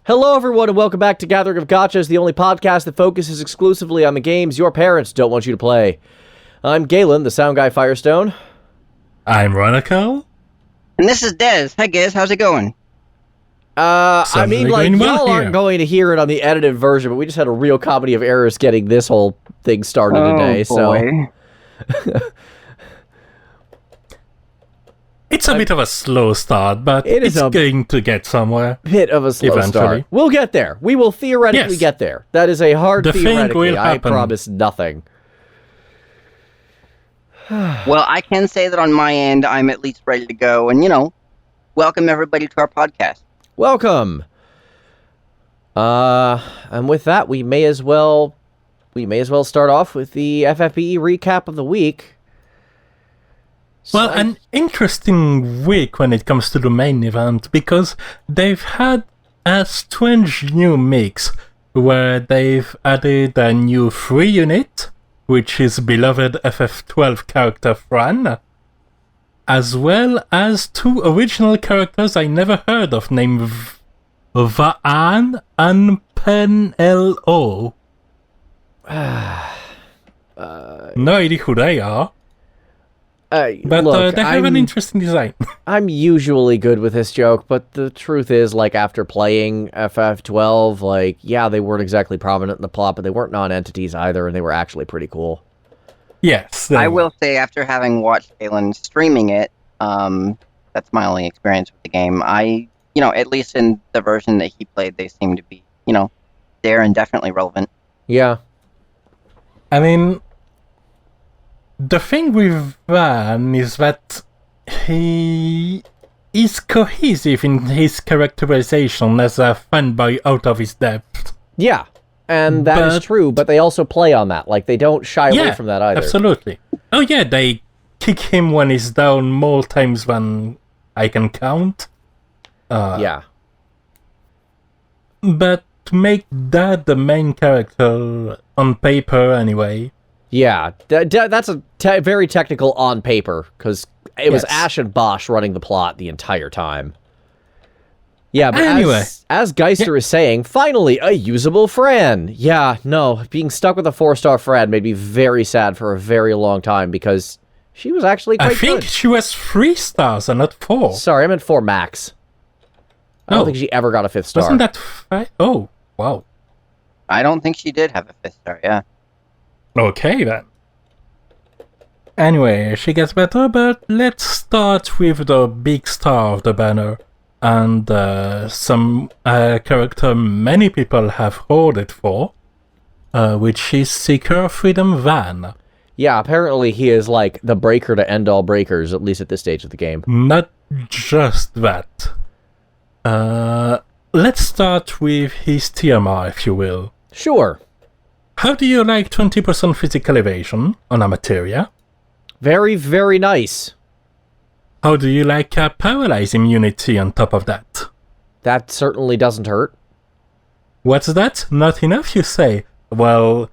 Hello, everyone, and welcome back to Gathering of Gachas, the only podcast that focuses exclusively on the games your parents don't want you to play. I'm Galen, the SoundGuy Firestone. I'm Ranakel. And this is Dez. Hi, guys. How's it going? I mean, like, y'all aren't going to hear it on the edited version, but we just had a real comedy of errors getting this whole thing started today, boy. so... It's a bit of a slow start, but it's going to get somewhere. Bit of a slow start. We'll get there. We will theoretically get there. That is a hard theoretically. I promise nothing. Well, I can say that on my end, I'm at least ready to go. And, welcome everybody to our podcast. Welcome. And with that, we may as well start off with the FFXII recap of the week. Well, an interesting week when it comes to the main event, because they've had a strange new mix where they've added a new free unit, which is beloved FF12 character Fran, as well as two original characters I never heard of named Vaan and Penelo. No idea who they are. But look, they have an interesting design. I'm usually good with this joke, but the truth is, like, after playing FF12, like, yeah, they weren't exactly prominent in the plot, but they weren't non-entities either, and they were actually pretty cool. Yes. I will say, after having watched Galen streaming it, that's my only experience with the game. At least in the version that he played, they seem to be, there and definitely relevant. Yeah. I mean... The thing with Van is that he is cohesive in his characterization as a fanboy out of his depth. Yeah, and that is true, but they also play on that. Like, they don't shy away from that either. Absolutely. Oh yeah, they kick him when he's down more times than I can count. Yeah. But to make that the main character on paper anyway... Yeah, that's a very technical on paper, because it was Ash and Bosch running the plot the entire time. Yeah, but anyway, as Geister is saying, finally, a usable Fran. Yeah, no, being stuck with a 4-star Fran made me very sad for a very long time, because she was actually quite good. I think she was 3 stars and not 4. Sorry, I meant 4 max. I don't think she ever got a 5th star. Wasn't that 5? Oh, wow. I don't think she did have a 5th star, yeah. Okay, then. Anyway, she gets better, but let's start with the big star of the banner, and some character many people have hoarded for, which is Seeker Freedom Vaan. Yeah, apparently he is like the breaker to end all breakers, at least at this stage of the game. Not just that. Let's start with his TMR, if you will. Sure. How do you like 20% physical evasion on a materia? Very, very nice. How do you like a paralyze immunity on top of that? That certainly doesn't hurt. What's that? Not enough, you say? Well,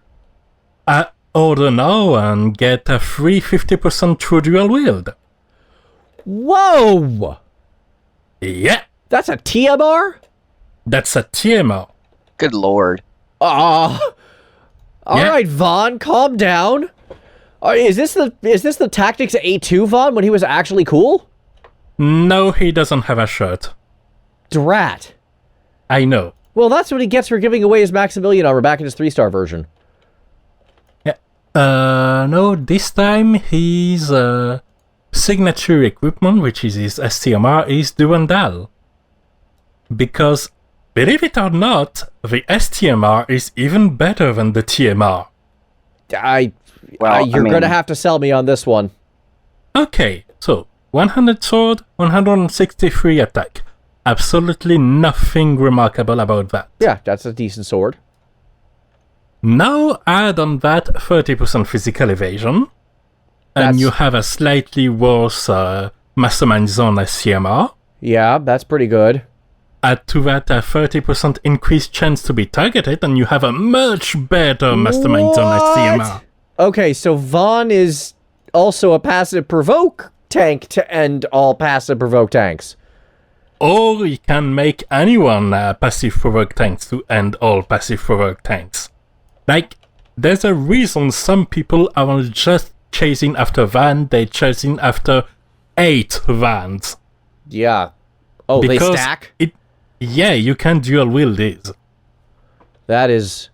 order now and get a free 50% true dual wield. Whoa! Yeah! That's a TMR? That's a TMR. Good lord. Alright, Vaan, calm down. Is this the Tactics A2 Vaan when he was actually cool? No, he doesn't have a shirt. Drat. I know. Well, that's what he gets for giving away his Maximilian armor back in his 3-star version. Yeah. No, this time his signature equipment, which is his STMR, is Durandal. Because, believe it or not, the STMR is even better than the TMR. You're gonna have to sell me on this one. Okay, so 100 sword, 163 attack. Absolutely nothing remarkable about that. Yeah, that's a decent sword. Now add on that 30% physical evasion, and you have a slightly worse Mastermind Zone STMR. Yeah, that's pretty good. Add to that a 30% increased chance to be targeted, and you have a much better Mastermind Zone STMR. Okay, so Vaan is also a passive provoke tank to end all passive provoke tanks. or he can make anyone passive provoke tanks to end all passive provoke tanks. Like, there's a reason some people aren't just chasing after Vaan, they're chasing after 8 Vaans. Yeah. Oh, because they stack? Yeah, you can dual wield these. These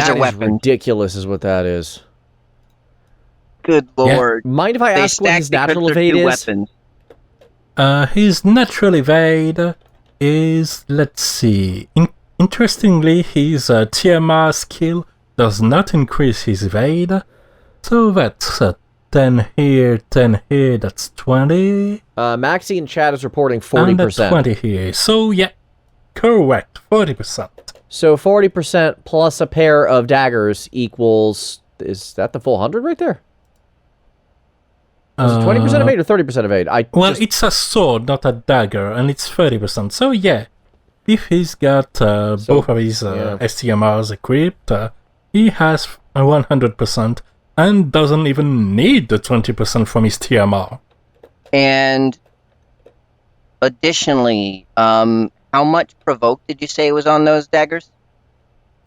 are weapons. Ridiculous is what that is. Good lord. Yeah. Mind if I ask what his natural evade is? Weapons. His natural evade is, let's see. Interestingly, his TMR skill does not increase his evade. So that's 10 here, 10 here, that's 20. Maxi in chat is reporting 40%. And 20 here. So yeah, correct, 40%. So 40% plus a pair of daggers equals... Is that the full 100 right there? Is it 20% evade or 30% evade? It's a sword, not a dagger, and it's 30%. So yeah, if he's got both of his STMRs equipped, he has 100% and doesn't even need the 20% from his TMR. And additionally, how much provoke did you say was on those daggers?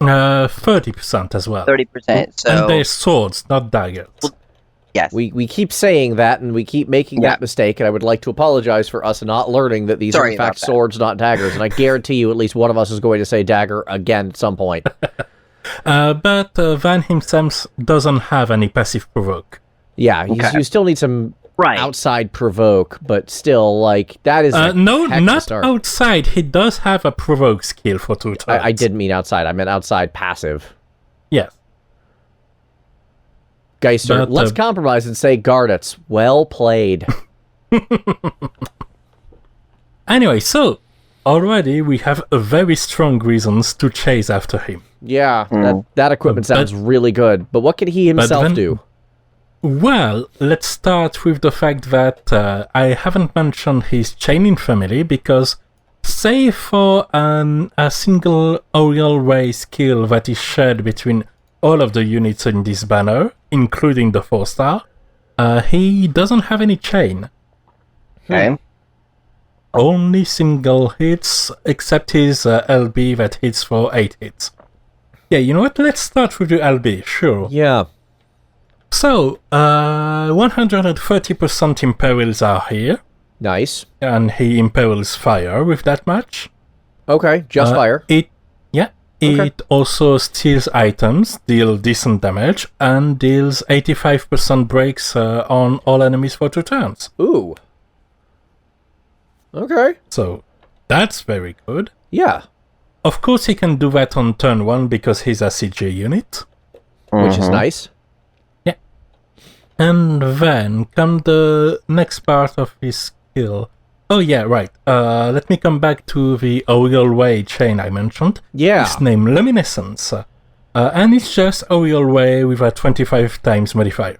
30% as well. 30%. So... And they're swords, not daggers. Well, yes. We keep saying that, and we keep making that mistake, and I would like to apologize for us not learning that these are in fact swords, not daggers. And I guarantee you at least one of us is going to say dagger again at some point. But Vaan himself doesn't have any passive provoke. Yeah, you still need some outside provoke, but still, like, that is no, not outside. He does have a provoke skill for 2 turns. I didn't mean outside. I meant outside passive. Yes. Gachas, let's compromise and say Garnets. Well played. Anyway, so already we have very strong reasons to chase after him. Yeah, that equipment sounds really good. But what can he himself do? Well, let's start with the fact that I haven't mentioned his chaining family, because save for a single aerial ray skill that is shared between all of the units in this banner, including the 4-star, he doesn't have any chain. Okay. Only single hits, except his LB that hits for 8 hits. Yeah, you know what? Let's start with the LB, sure. Yeah. So, 130% imperils are here. Nice. And he imperils fire with that match. Okay, just fire. It also steals items, deals decent damage, and deals 85% breaks on all enemies for 2 turns. Ooh. Okay. So, that's very good. Yeah. Of course, he can do that on turn 1 because he's a CG unit. Which is nice. Yeah. And then come the next part of his skill. Oh yeah, right. Let me come back to the aerial ray chain I mentioned. Yeah. It's named Luminescence. And it's just aerial ray with a 25 times modifier.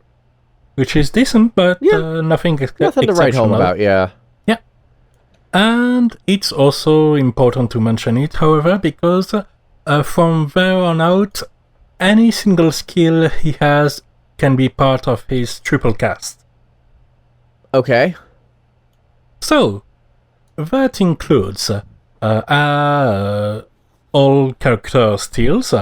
Which is decent, but nothing Nothing to write home about, yeah. Yeah. And it's also important to mention it, however, because from there on out, any single skill he has can be part of his triple cast. Okay. So, that includes all character steals,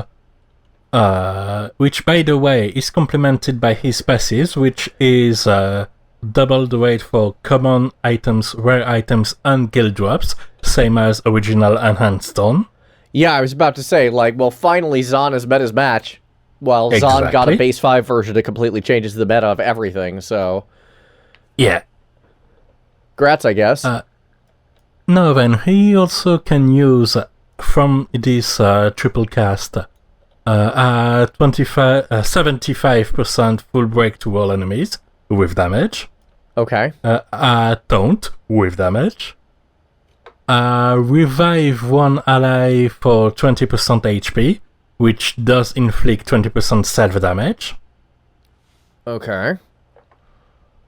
which, by the way, is complemented by his passives, which is double the rate for common items, rare items, and guild drops, same as original enhanced stone. Yeah, I was about to say, like, well, finally Zaan has met his match. Well, Zaan got a base 5 version that completely changes the meta of everything, so... Yeah. Grats, I guess. No, then he also can use from this triple cast 75% full break to all enemies with damage. Okay. Taunt with damage. Revive one ally for 20% HP, which does inflict 20% self damage. Okay.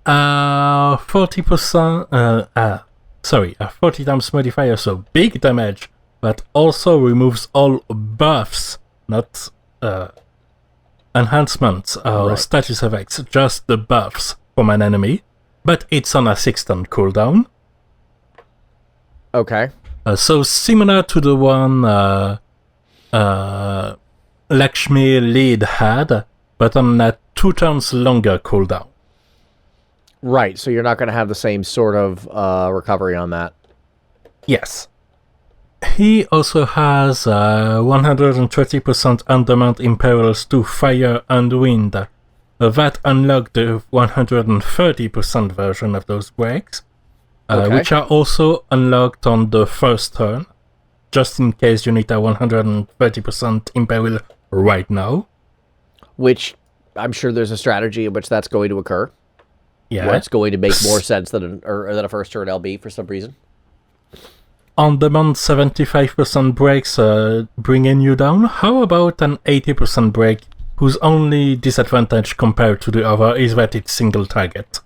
40%, 40 times modifier, so big damage, but also removes all buffs, not enhancements or status effects, just the buffs from an enemy, but it's on a 6-turn cooldown. Okay. So similar to the one Lakshmi lead had, but on a 2 turns longer cooldown. Right, so you're not going to have the same sort of recovery on that. Yes. He also has 130% undermount imperils to fire and wind. That unlocked the 130% version of those breaks, which are also unlocked on the first turn, just in case you need a 130% imperil right now. Which I'm sure there's a strategy in which that's going to occur. Yeah. Where it's going to make more sense than a first turn LB for some reason. On demand 75% breaks bringing you down. How about an 80% break whose only disadvantage compared to the other is that it's single target?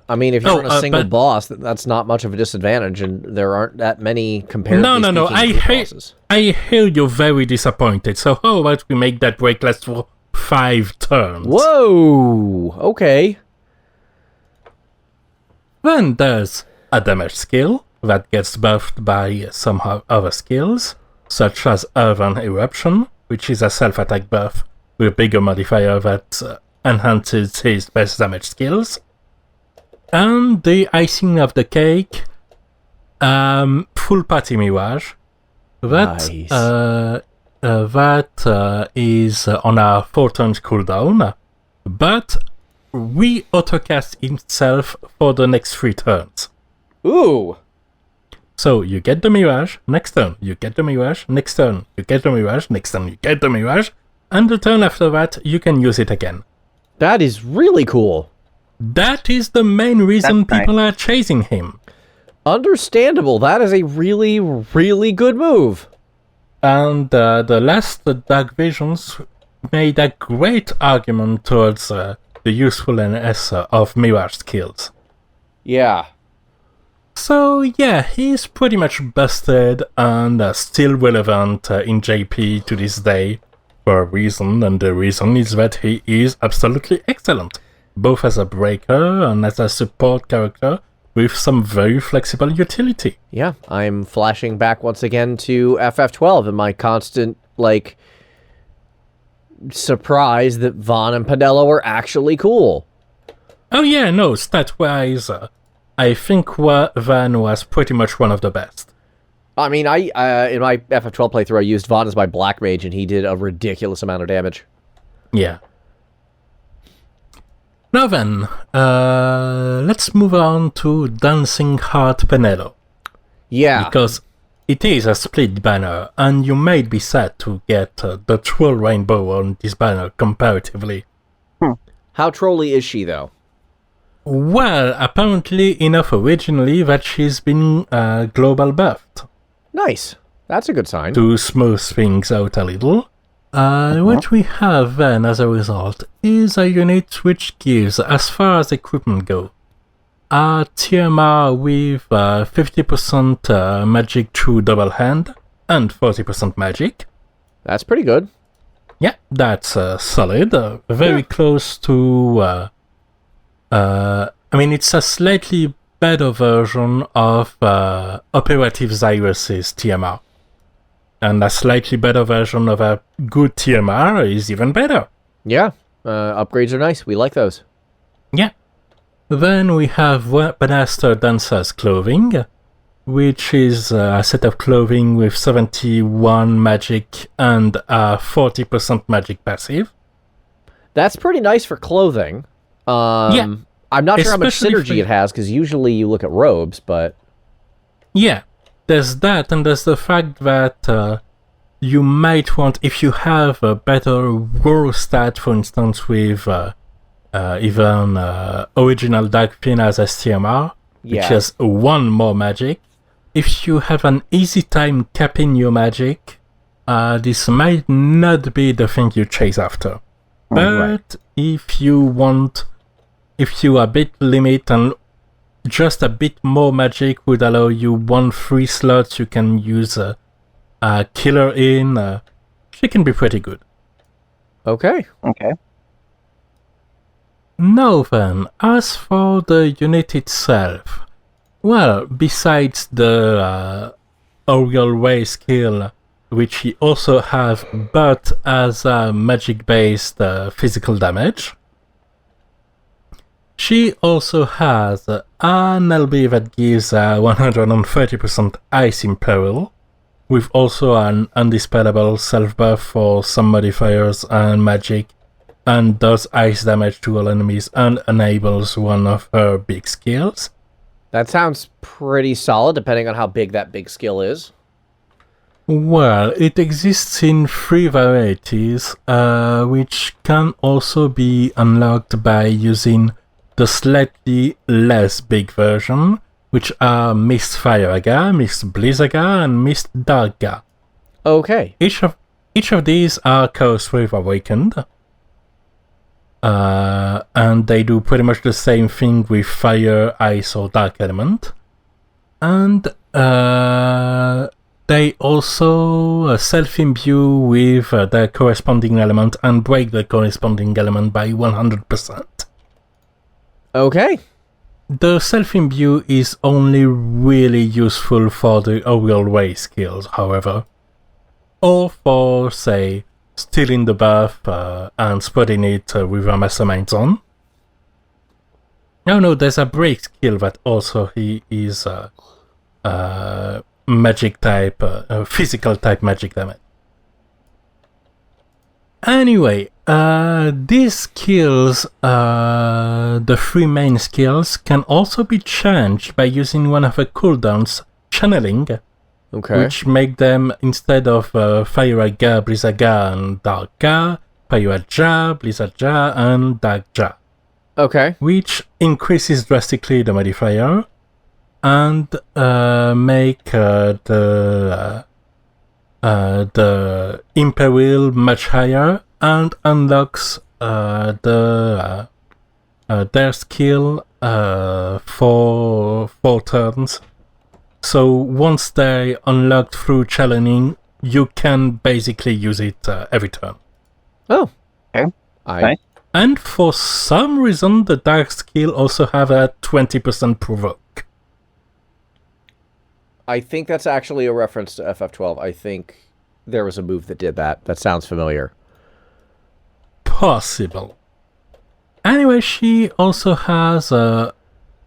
I mean, if you're on a single boss, that's not much of a disadvantage, and there aren't that many comparatively No. bosses. I hear you're very disappointed, so how about we make that break last for 5 turns? Whoa! Okay. Then there's a damage skill that gets buffed by some other skills, such as Urban Eruption, which is a self-attack buff with a bigger modifier that enhances his base damage skills. And the icing of the cake, full party mirage. That is on a 4 turns cooldown, but re-autocast itself for the next 3 turns. Ooh! So you get the mirage, next turn you get the mirage, next turn you get the mirage, next turn you get the mirage, and the turn after that you can use it again. That is really cool. That is the main reason people are chasing him. Understandable. That is a really, really good move. And the last Dark Visions made a great argument towards the usefulness of mirage skills. Yeah. So yeah, he's pretty much busted and still relevant in JP to this day for a reason, and the reason is that he is absolutely excellent, both as a breaker and as a support character with some very flexible utility. Yeah, I'm flashing back once again to FF12 and my constant, surprise that Vaan and Penelo are actually cool. Oh yeah, no, stat-wise, I think Vaan was pretty much one of the best. I mean, I in my FF12 playthrough, I used Vaan as my black mage, and he did a ridiculous amount of damage. Yeah. Now then, let's move on to Dancing Heart Penelo. Yeah. Because it is a split banner, and you might be sad to get the Troll Rainbow on this banner comparatively. How trolly is she, though? Well, apparently enough originally that she's been global buffed. Nice. That's a good sign. To smooth things out a little. What we have then as a result is a unit which gives, as far as equipment go, a TMR with 50% magic through double hand and 40% magic. That's pretty good. Yeah, that's solid. Very close to... I mean, it's a slightly better version of Operative Zyrus's TMR. And a slightly better version of a good TMR is even better. Yeah, upgrades are nice. We like those. Yeah. Then we have Weaponmaster Dancer's Clothing, which is a set of clothing with 71 magic and a 40% magic passive. That's pretty nice for clothing. Yeah. I'm not sure how much Especially synergy it has, because usually you look at robes, but... Yeah, there's that, and there's the fact that you might want, if you have a better war stat, for instance, with even original Dark Fina's STMR, which has 1 more magic, if you have an easy time capping your magic, this might not be the thing you chase after. But if you are a bit limit and just a bit more magic would allow you 1 free slot you can use a killer in, she can be pretty good. Okay. Now then, as for the unit itself, Well, besides the Aerial Way skill, which he also has, but as a magic-based physical damage, she also has an LB that gives 130% Ice Imperil, with also an undispellable self-buff for some modifiers and magic, and does ice damage to all enemies and enables one of her big skills. That sounds pretty solid, depending on how big that big skill is. Well, it exists in 3 varieties, which can also be unlocked by using the slightly less big version, which are Mist Fire-Aga, Mist Blizz-Aga, and Mist Dark-Aga. Okay. Each of these are Chaos Wave Awakened, and they do pretty much the same thing with Fire, Ice, or Dark Element. And they also self-imbue with their corresponding element and break the corresponding element by 100%. Okay. The self-imbue is only really useful for the Aerial Way skills, however. Or for, say, stealing the buff and spreading it with a mastermind zone. No, there's a break skill that also he is magic type, physical type magic damage. Anyway, these skills, the 3 main skills, can also be changed by using one of the cooldowns, channeling, which make them, instead of Fire-Aga, Blizz-Aga, and Dark-Aga, Fire-Ja, Blizz-Ja, and Dark-Ja. Okay. Which increases drastically the modifier and make the Imperil much higher, and unlocks their skill for 4 turns. So once they unlocked through channeling, you can basically use it every turn. Oh. Okay. Nice. And for some reason, the Dark skill also have a 20% provoke. I think that's actually a reference to FF12. I think there was a move that did that. That sounds familiar. Possible. Anyway, she also has all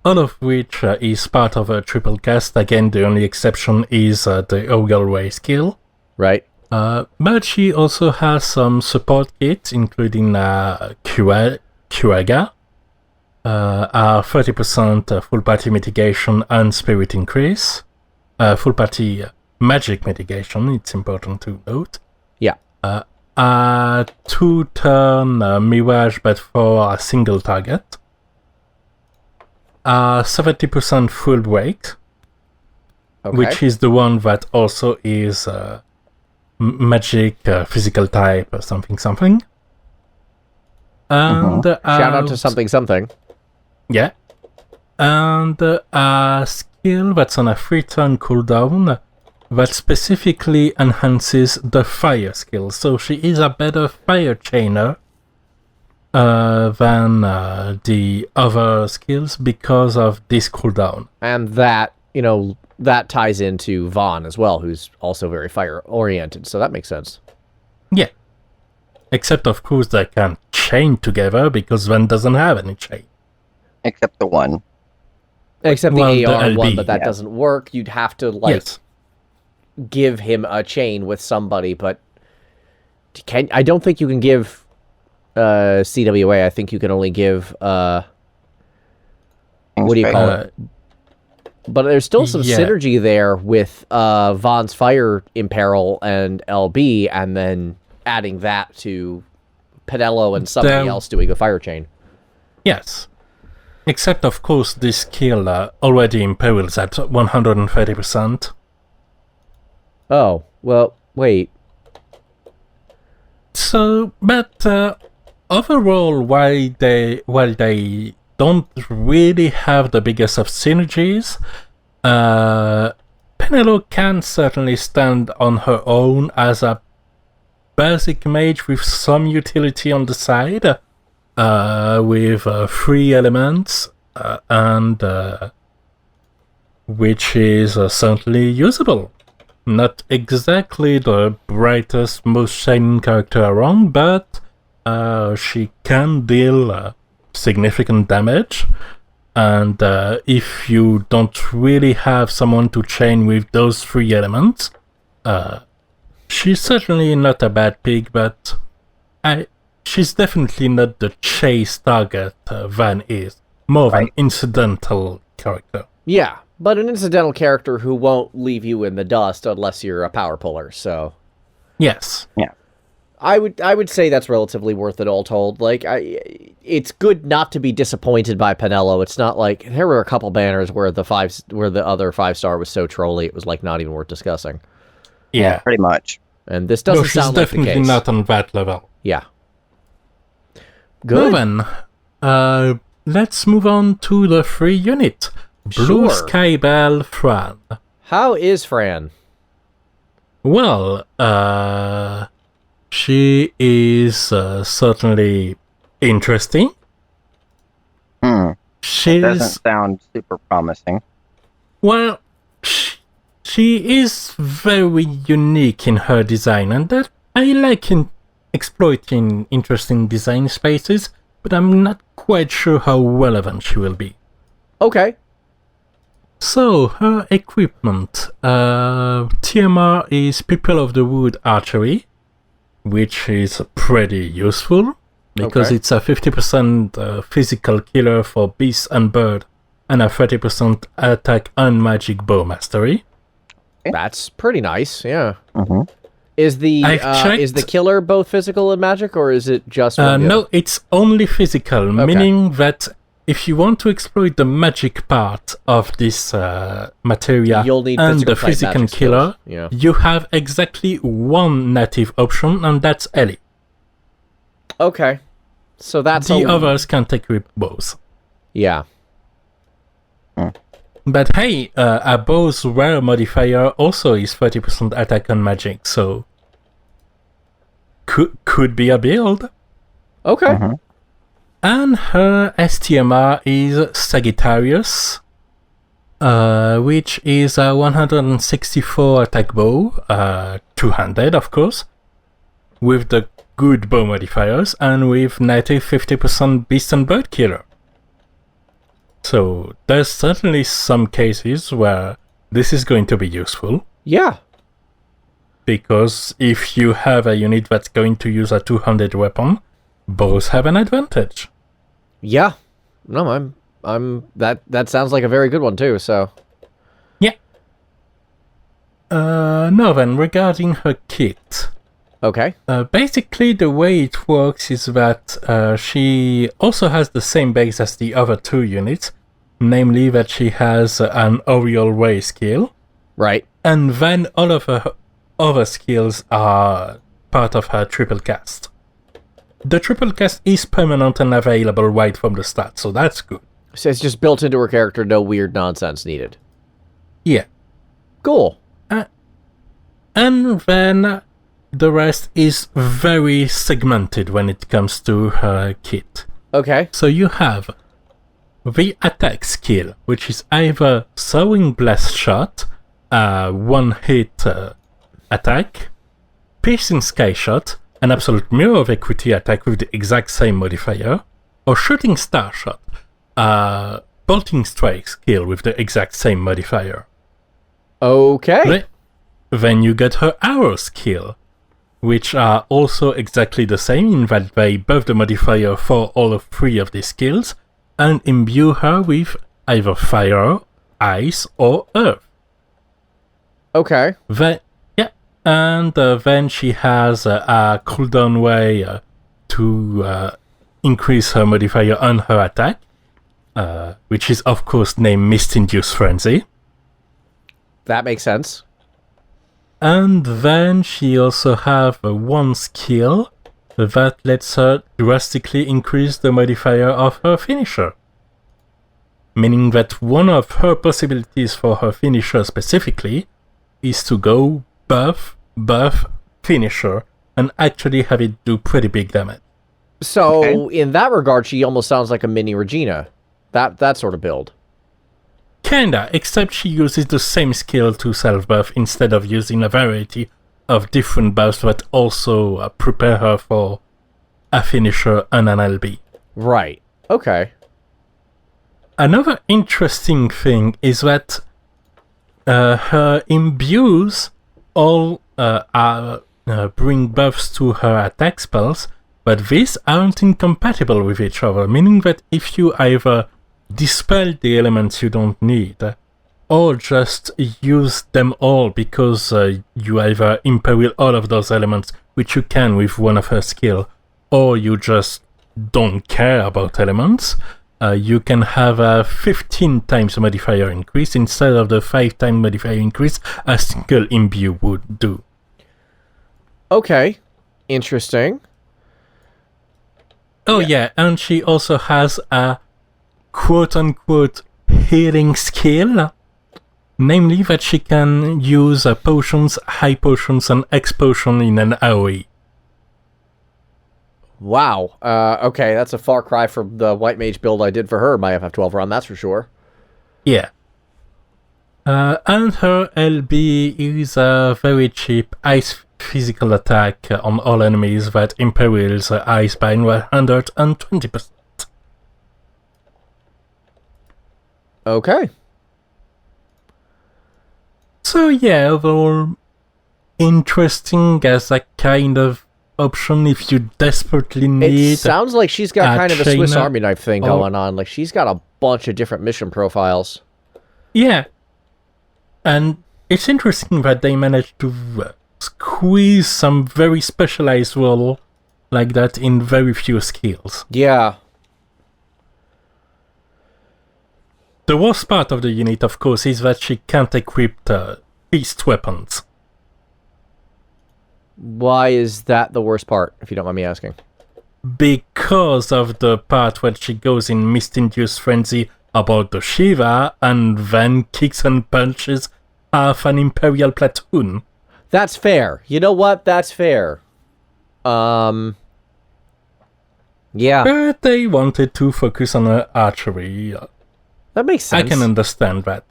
of which is part of a triple cast. Again, the only exception is the Aerial Way skill. Right. But she also has some support kits, including Kuraga, 30% full party mitigation and spirit increase, full party magic mitigation, it's important to note. Yeah. A 2-turn mirage, but for a single target. 70% full break, which is the one that also is magic, physical type, or something. And shout out to something. Yeah. And a skill that's on a 3-turn cooldown that specifically enhances the fire skill. So she is a better fire chainer than the other skills because of this cooldown. And that, that ties into Vaan as well, who's also very fire-oriented, so that makes sense. Yeah. Except, of course, they can't chain together because Vaan doesn't have any chain. Except the one. Except the AR LB, one, but that doesn't work. You'd have to, give him a chain with somebody, but I don't think you can give CWA. I think you can only give what do you call it? But there's still some synergy there with Vaan's Fire Imperil and LB, and then adding that to Penelo and somebody else doing the fire chain. Yes. Except, of course, this skill already imperils at 130%. Oh, well, wait. So, but overall, while they don't really have the biggest of synergies, Penelo can certainly stand on her own as a basic mage with some utility on the side, with 3 elements and which is certainly usable. Not exactly the brightest, most shining character around, but she can deal significant damage. And if you don't really have someone to chain with those 3 elements, she's certainly not a bad pick, but she's definitely not the chase target Vaan is. More of an incidental character. Yeah, but an incidental character who won't leave you in the dust unless you're a power puller, so... Yes. Yeah. I would say that's relatively worth it all told. Like, it's good not to be disappointed by Penelo. It's not like... There were a couple banners where the other 5-star was so trolly, it was like not even worth discussing. Yeah. Pretty much. And this doesn't sound like the case. She's definitely not on that level. Yeah. Good. Well then, let's move on to the 3 unit. Blue Sky Belle Fran. How is Fran? Well, she is certainly interesting. She doesn't sound super promising. Well, she is very unique in her design, and that I like in exploiting interesting design spaces, but I'm not quite sure how relevant she will be. Okay. So, her equipment. TMR is People of the Wood Archery, which is pretty useful, because it's a 50% physical killer for beast and bird, and a 30% attack and magic bow mastery. That's pretty nice, yeah. Mm-hmm. Is the killer both physical and magic, or is it just one? No, it's only physical, meaning that if you want to exploit the magic part of this materia You'll need and the physical killer, you have exactly one native option, and that's Ellie. Okay. So that's the others can't equip bows. Yeah. But hey, a bow's rare modifier also is 30% attack on magic, so could be a build. Okay. Mm-hmm. And her STMR is Sagittarius, which is a 164 attack bow, two-handed of course, with the good bow modifiers, and with native 50% beast and bird killer. So there's certainly some cases where this is going to be useful. Yeah. Because if you have a unit that's going to use a two-handed weapon, bows have an advantage. Yeah. No, that sounds like a very good one too, so. Yeah. Now then, regarding her kit. Okay. Basically, the way it works is that she also has the same base as the other 2 units, namely that she has an Oriole Ray skill. Right. And then all of her other skills are part of her triple cast. The triple cast is permanent and available right from the start, so that's good. So it's just built into her character, no weird nonsense needed. Yeah. Cool. And then the rest is very segmented when it comes to her kit. Okay. So you have the attack skill, which is either Sowing Blast Shot, one-hit attack, Piercing Sky Shot, an absolute mirror of equity attack with the exact same modifier, or Shooting Star Shot, Bolting Strike skill with the exact same modifier. Okay. Then you get her Arrow skill, which are also exactly the same in that they buff the modifier for all of 3 of these skills, and imbue her with either fire, ice, or earth. Okay. And then she has a cooldown way to increase her modifier on her attack, which is of course named Mist-Induced Frenzy. That makes sense. And then she also have one skill that lets her drastically increase the modifier of her finisher. Meaning that one of her possibilities for her finisher specifically is to go buff, finisher, and actually have it do pretty big damage. So, in that regard, she almost sounds like a mini Regina. That sort of build. Kinda, except she uses the same skill to self-buff instead of using a variety of different buffs that also prepare her for a finisher and an LB. Right. Okay. Another interesting thing is that her imbues all bring buffs to her attack spells, but these aren't incompatible with each other, meaning that if you either dispel the elements you don't need, or just use them all because you either imperil all of those elements, which you can with one of her skill, or you just don't care about elements, you can have a 15 times modifier increase instead of the 5 times modifier increase a single imbue would do. Okay. Interesting. Oh yeah, and she also has a quote-unquote healing skill, namely that she can use potions, high potions, and X potion in an AoE. Wow. Okay, that's a far cry from the White Mage build I did for her in my FF12 run, that's for sure. Yeah. And her LB is a very cheap ice physical attack on all enemies that imperils ice by 120%. Okay. So yeah, overall interesting as a kind of option if you desperately need. It sounds like she's got kind of a Swiss trainer Army knife thing going on. Like, she's got a bunch of different mission profiles. Yeah. And it's interesting that they managed to squeeze some very specialized role like that in very few skills. Yeah. The worst part of the unit, of course, is that she can't equip beast weapons. Why is that the worst part, if you don't mind me asking? Because of the part where she goes in mist-induced frenzy about the Shiva and then kicks and punches half an Imperial platoon. That's fair. You know what? That's fair. Yeah. But they wanted to focus on her archery. That makes sense. I can understand that.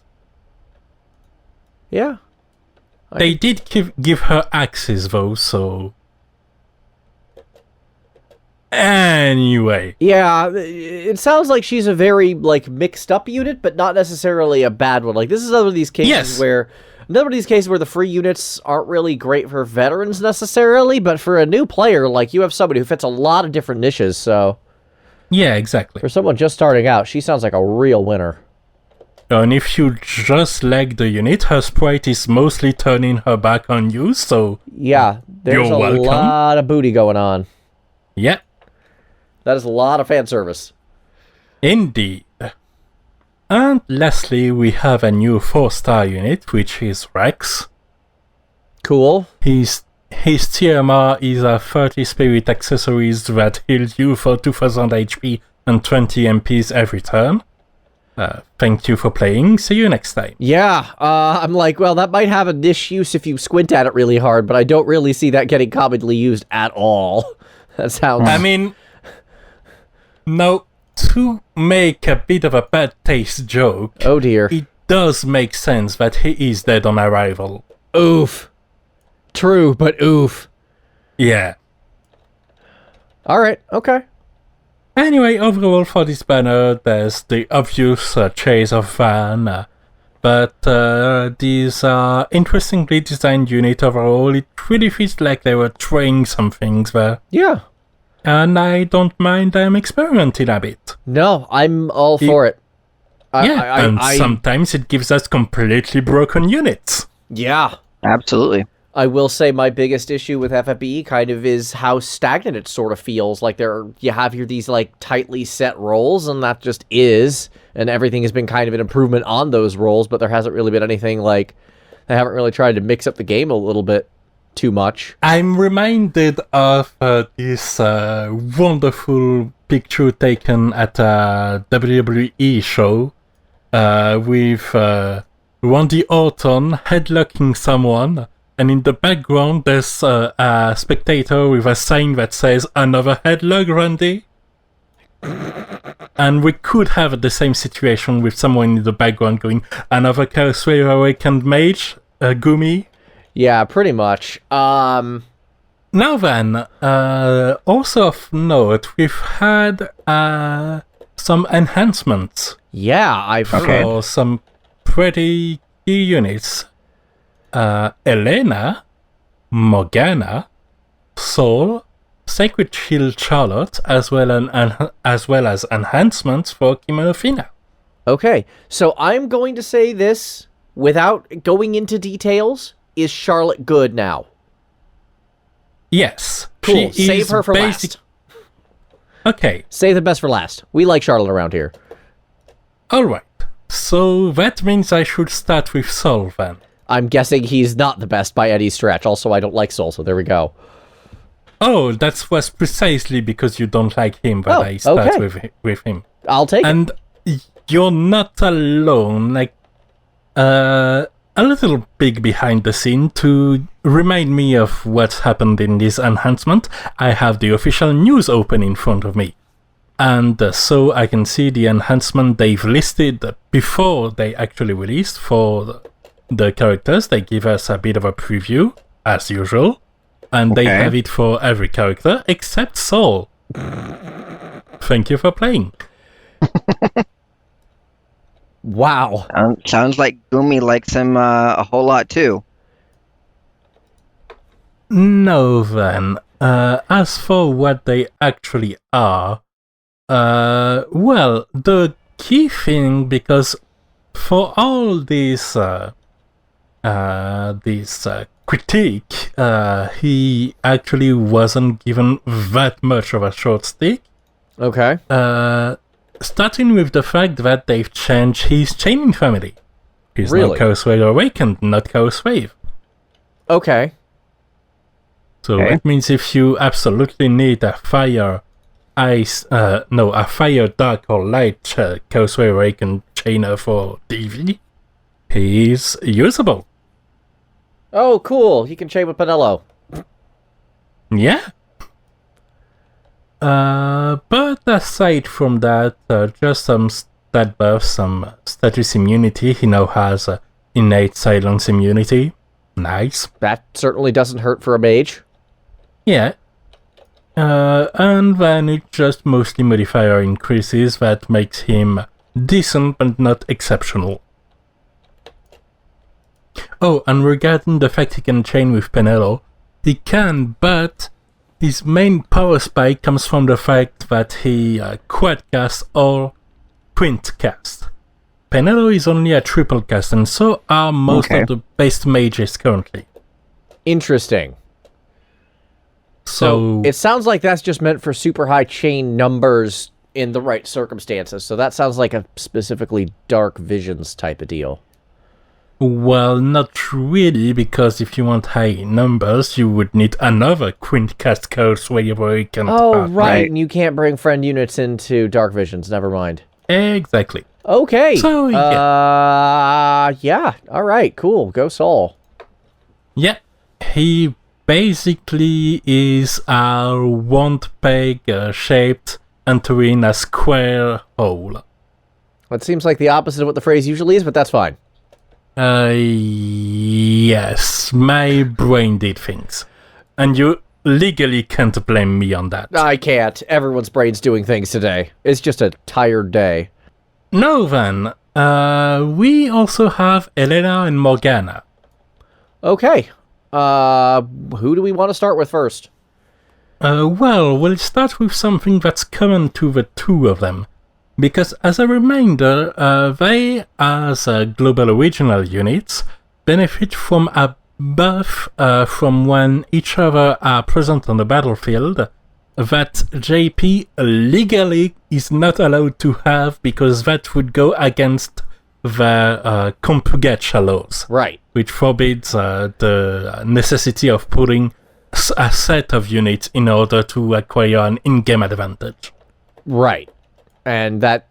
Yeah. They did give her axes, though, so... Anyway. Yeah, it sounds like she's a very, like, mixed-up unit, but not necessarily a bad one. Like, this is another of these cases where the free units aren't really great for veterans, necessarily, but for a new player, like, you have somebody who fits a lot of different niches, so... Yeah, exactly. For someone just starting out, she sounds like a real winner. And if you just lag the unit, her sprite is mostly turning her back on you, so... Yeah, there's a lot of booty going on. Yeah. That is a lot of fan service. Indeed. And lastly, we have a new 4-star unit, which is Rex. Cool. His TMR is a 30 spirit accessories that heal you for 2000 HP and 20 MPs every turn. Thank you for playing. See you next time. Yeah, I'm like, well, that might have a niche use if you squint at it really hard, but I don't really see that getting commonly used at all. That sounds... I mean, no, to make a bit of a bad taste joke... Oh dear. It does make sense that he is dead on arrival. Oof. True, but oof. Yeah. Alright, okay. Anyway, overall for this banner, there's the obvious chase of Vaan, but these are interestingly designed unit overall. It really feels like they were trying some things there. Yeah. And I don't mind them experimenting a bit. No, I'm all for it. Sometimes it gives us completely broken units. Yeah. Absolutely. I will say my biggest issue with FFBE kind of is how stagnant it sort of feels. Like you have these like tightly set roles, and that just is, and everything has been kind of an improvement on those roles, but there hasn't really been anything like, they haven't really tried to mix up the game a little bit too much. I'm reminded of this wonderful picture taken at a WWE show with Randy Orton headlocking someone. And in the background, there's a spectator with a sign that says, "Another headlock, Randy." And we could have the same situation with someone in the background going, another Chaos Wave Awakened Mage, Gumi. Yeah, pretty much. Now then, also of note, we've had some enhancements. Yeah, I've for some pretty key units. Elena, Morgana, Soul, Sacred Shield Charlotte, as well as enhancements for Kimono Fina. Okay, so I'm going to say this without going into details. Is Charlotte good now? Yes. Cool. Save her for last. Okay. Save the best for last. We like Charlotte around here. Alright. So that means I should start with Soul then. I'm guessing he's not the best by any stretch. Also, I don't like Soul, so there we go. Oh, that was precisely because you don't like him that I start with him. I'll take it. And you're not alone. Like, a little big behind the scene to remind me of what's happened in this enhancement. I have the official news open in front of me. And so I can see the enhancement they've listed before they actually released for the characters. They give us a bit of a preview, as usual. And they have it for every character except Soul. Thank you for playing. Wow. Sounds like Gumi likes him a whole lot too. No, then. As for what they actually are, well, the key thing, because for all this critique, he actually wasn't given that much of a short stick. Okay. Starting with the fact that they've changed his chaining family. He's now Chaos Wave Awakened, not Chaos Wave. Okay. So that means if you absolutely need a fire, a fire, dark, or light Chaos Wave Awakened chainer for DV, he's usable. Oh, cool. He can chain with Penelo. Yeah. But aside from that, just some stat buffs, some status immunity. He now has innate silence immunity. Nice. That certainly doesn't hurt for a mage. Yeah. And then it just mostly modifier increases that makes him decent but not exceptional. Oh, and regarding the fact he can chain with Penelo, he can, but his main power spike comes from the fact that he quadcast or quintcast. Penelo is only a triple cast, and so are most of the best mages currently. Interesting. So it sounds like that's just meant for super high chain numbers in the right circumstances. So that sounds like a specifically Dark Visions type of deal. Well, not really, because if you want high numbers, you would need another quintcast Chaos Wave Awakened. Oh, right, and you can't bring friend units into Dark Visions, never mind. Exactly. Okay. So, yeah, alright, cool, go Soul. Yeah, he basically is a wand peg shaped entering a square hole. That seems like the opposite of what the phrase usually is, but that's fine. Yes, my brain did things. And you legally can't blame me on that. I can't. Everyone's brain's doing things today. It's just a tired day. No, then. We also have Elena and Morgana. Okay. Who do we want to start with first? Well, we'll start with something that's common to the two of them. Because as a reminder, they, as global original units, benefit from a buff from when each other are present on the battlefield that JP legally is not allowed to have, because that would go against the Gacha laws. Right. Which forbids the necessity of putting a set of units in order to acquire an in-game advantage. Right. And that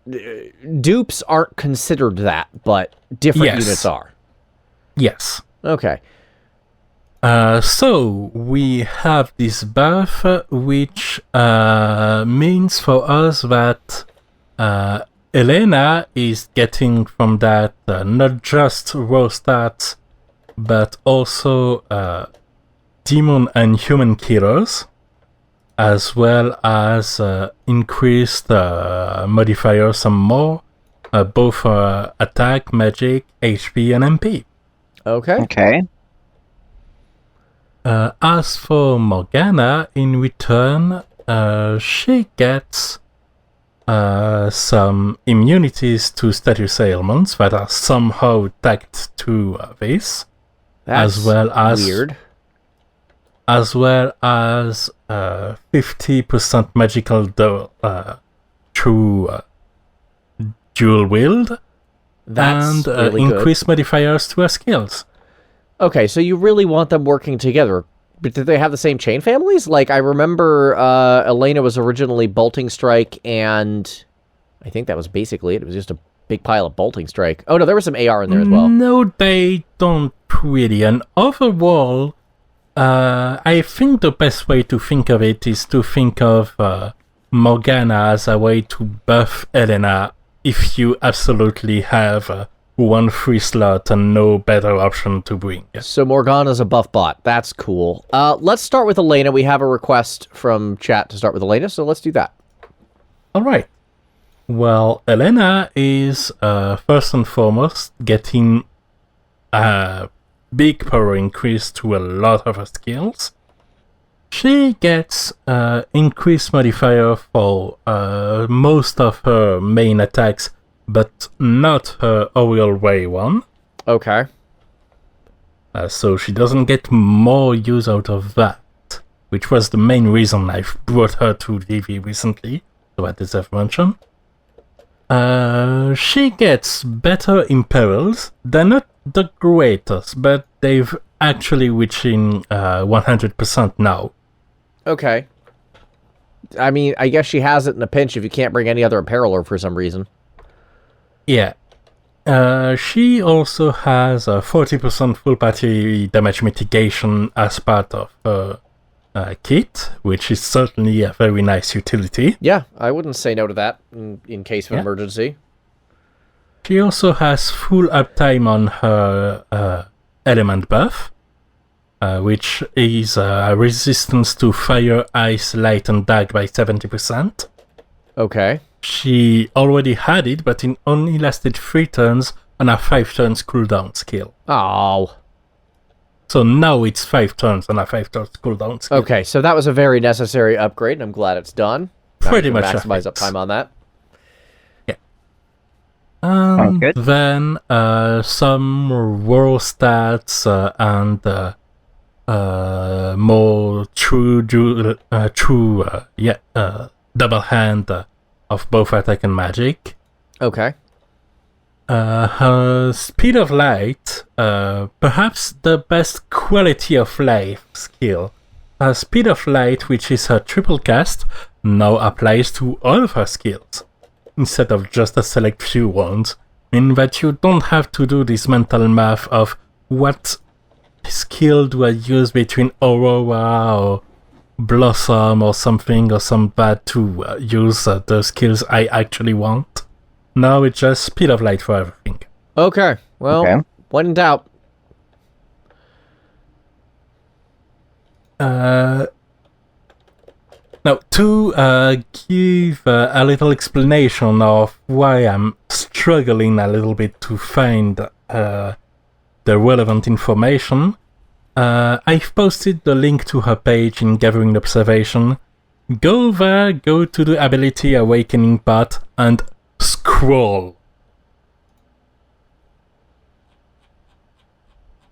dupes aren't considered that, but different units are. Yes. Okay. So we have this buff, which means for us that Elena is getting from that not just raw stats, but also demon and human killers, as well as increased modifiers some more, both attack, magic, HP, and MP. Okay. As for Morgana, in return, she gets some immunities to status ailments that are somehow tagged to this. That's as well as weird. As well as 50% magical through dual wield. That's and really increased good. modifiers to her skills. Okay, so you really want them working together. But did they have the same chain families? Like, I remember Elena was originally Bolting Strike, and I think that was basically it. It was just a big pile of Bolting Strike. Oh, no, there was some AR in there as well. No, they don't really. And overall, I think the best way to think of it is to think of Morgana as a way to buff Elena if you absolutely have one free slot and no better option to bring. So Morgana's a buff bot. That's cool. Let's start with Elena. We have a request from chat to start with Elena, so let's do that. All right. Well, Elena is first and foremost getting a big power increase to a lot of her skills. She gets increased modifier for most of her main attacks, but not her Oriole Ray one. Okay. So she doesn't get more use out of that, which was the main reason I've brought her to DV recently, so I deserve mention. She gets better imperils. They're not the greatest, but they've actually reaching 100% now. Okay. I mean, I guess she has it in a pinch if you can't bring any other Imperiler for some reason. Yeah. She also has a 40% full party damage mitigation as part of her kit, which is certainly a very nice utility. Yeah, I wouldn't say no to that in case of emergency. She also has full uptime on her element buff, which is resistance to fire, ice, light, and dark by 70%. Okay. She already had it, but it only lasted 3 turns on a 5 turns cooldown skill. Oh. So now it's 5 turns on a 5 turns cooldown skill. Okay, so that was a very necessary upgrade, and I'm glad it's done. Pretty much maximize uptime on that. Yeah. And good. then some raw stats and more true double hand of both attack and magic. Okay. Her speed of light, perhaps the best quality of life skill. Her speed of light, which is her triple cast, now applies to all of her skills, instead of just a select few ones, in that you don't have to do this mental math of what skill do I use between Aurora or Blossom or something or some bad to use the skills I actually want. Now it's just speed of light for everything. Okay. Well, when in doubt. Now, to give a little explanation of why I'm struggling a little bit to find the relevant information, I've posted the link to her page in Gathering Observation. Go there, go to the ability awakening part, and scroll.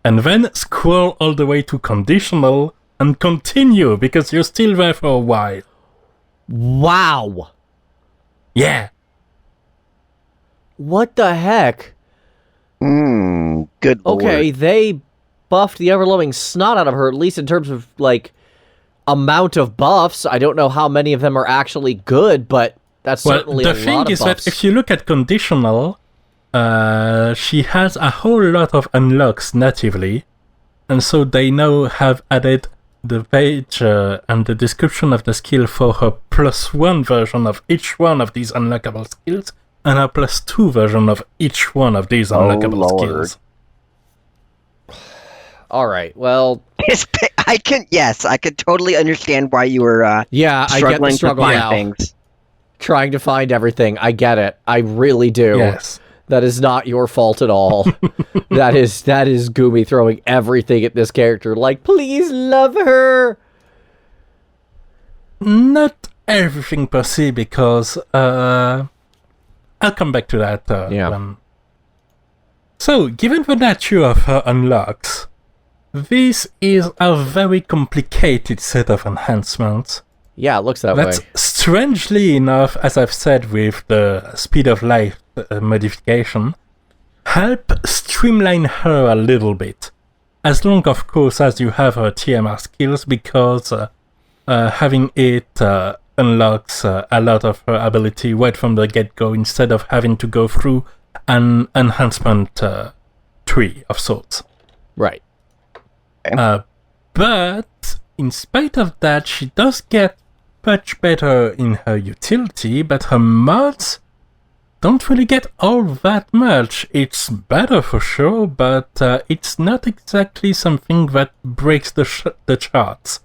And then scroll all the way to conditional and continue, because you're still there for a while. Wow. Yeah. What the heck? Good lord. Okay, they buffed the ever-loving snot out of her, at least in terms of, like, amount of buffs. I don't know how many of them are actually good, but that's certainly a lot of buffs. The thing is that if you look at conditional, she has a whole lot of unlocks natively, and so they now have added the page and the description of the skill for her +1 version of each one of these unlockable skills, and a +2 version of each one of these unlockable skills. All right, well... I could totally understand why you were struggling to find things. Trying to find everything. I get it. I really do. Yes. That is not your fault at all. that is Gumi throwing everything at this character. Like, please love her. Not everything per se, because I'll come back to that. So, given the nature of her unlocks, this is a very complicated set of enhancements. Yeah, it looks that way. Strangely enough, as I've said with the speed of life modification, help streamline her a little bit. As long, of course, as you have her TMR skills, because having it unlocks a lot of her ability right from the get-go, instead of having to go through an enhancement tree of sorts. Right. But in spite of that, she does get much better in her utility, but her mods don't really get all that much. It's better for sure, but it's not exactly something that breaks the charts.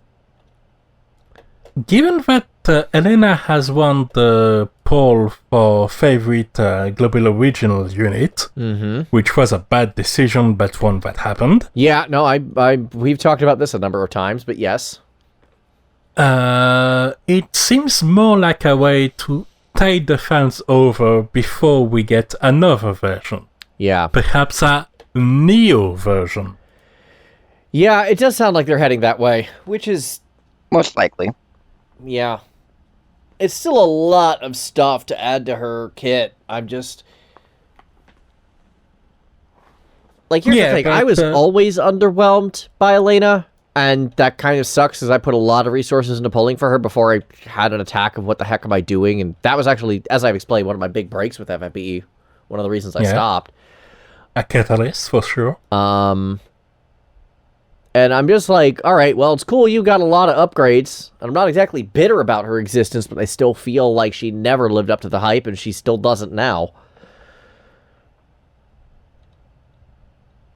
Given that Elena has won the poll for favorite global original unit, which was a bad decision, but one that happened. Yeah, no, we've talked about this a number of times, but yes. It seems more like a way to tide the fans over before we get another version. Yeah. Perhaps a Neo version. Yeah, it does sound like they're heading that way, which is... most likely. Yeah. It's still a lot of stuff to add to her kit. I'm just... Like, here's the thing. I was always underwhelmed by Elena, and that kind of sucks because I put a lot of resources into pulling for her before I had an attack of what the heck am I doing, and that was actually, as I've explained, one of my big breaks with FFXII. One of the reasons I stopped. A catalyst, for sure. And I'm just like, all right, well, it's cool you got a lot of upgrades. And I'm not exactly bitter about her existence, but I still feel like she never lived up to the hype, and she still doesn't now.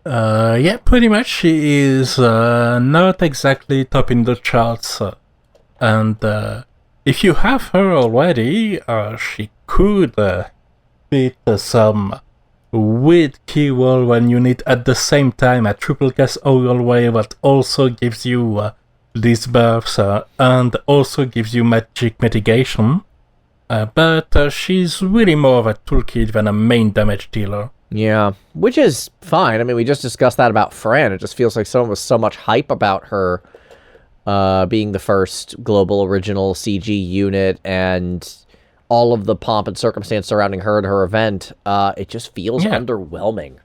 Yeah, pretty much. She is not exactly topping the charts. And if you have her already, she could beat some weird key roll when you need at the same time a triple cast oil wave that also gives you these buffs and also gives you magic mitigation. But she's really more of a toolkit than a main damage dealer. Yeah, which is fine. I mean, we just discussed that about Fran. It just feels like someone was so much hype about her being the first global original CG unit and all of the pomp and circumstance surrounding her and her event. It just feels underwhelming.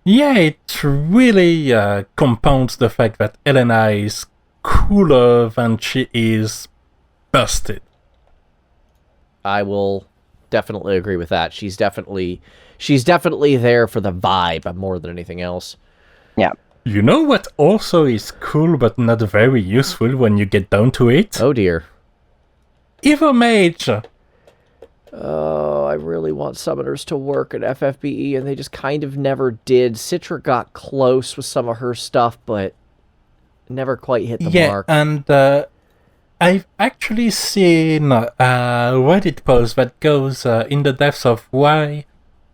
Yeah, it really compounds the fact that Elena is cooler than she is busted. I will definitely agree with that. She's definitely there for the vibe more than anything else. Yeah. You know what also is cool but not very useful when you get down to it? Oh dear. Evo Mage. Oh, I really want summoners to work at FFXII, and they just kind of never did. Citra got close with some of her stuff, but never quite hit the mark. Yeah, and I've actually seen a Reddit post that goes in the depths of why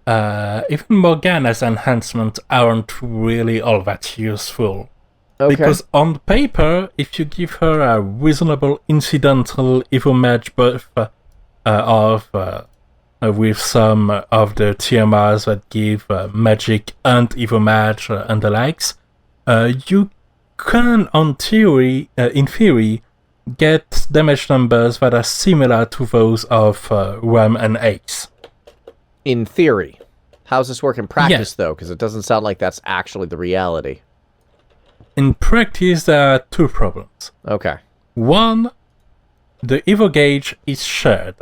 even Morgana's enhancements aren't really all that useful. Okay. Because on paper, if you give her a reasonable incidental Evo Mage buff with some of the TMRs that give magic and Evo Mage and the likes, you can, in theory, get damage numbers that are similar to those of Ram and Ace. In theory. How's this work in practice, though? Because it doesn't sound like that's actually the reality. In practice, there are two problems. Okay. One, the Evo gauge is shared.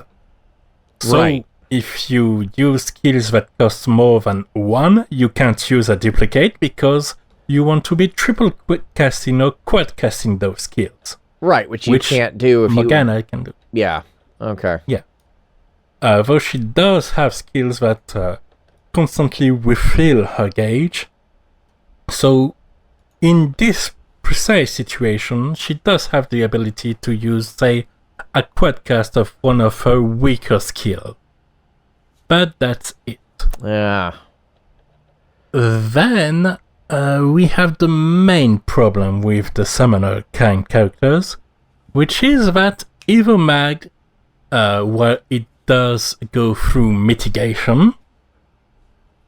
So if you use skills that cost more than 1, you can't use a duplicate because you want to be triple casting or quad casting those skills. Right, which you can't do if Morgana can do. Yeah, okay. Yeah. Though she does have skills that constantly refill her gauge. So, in this precise situation, she does have the ability to use, say, a quadcast of one of her weaker skills. But that's it. Yeah. Then, we have the main problem with the summoner kind characters, which is that EvoMag, where it does go through mitigation,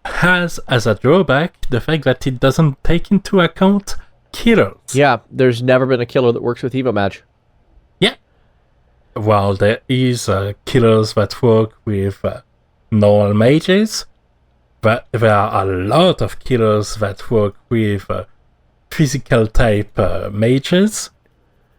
has as a drawback the fact that it doesn't take into account killers. Yeah, there's never been a killer that works with EvoMag. Yeah. While there is killers that work with normal mages, but there are a lot of killers that work with physical type mages,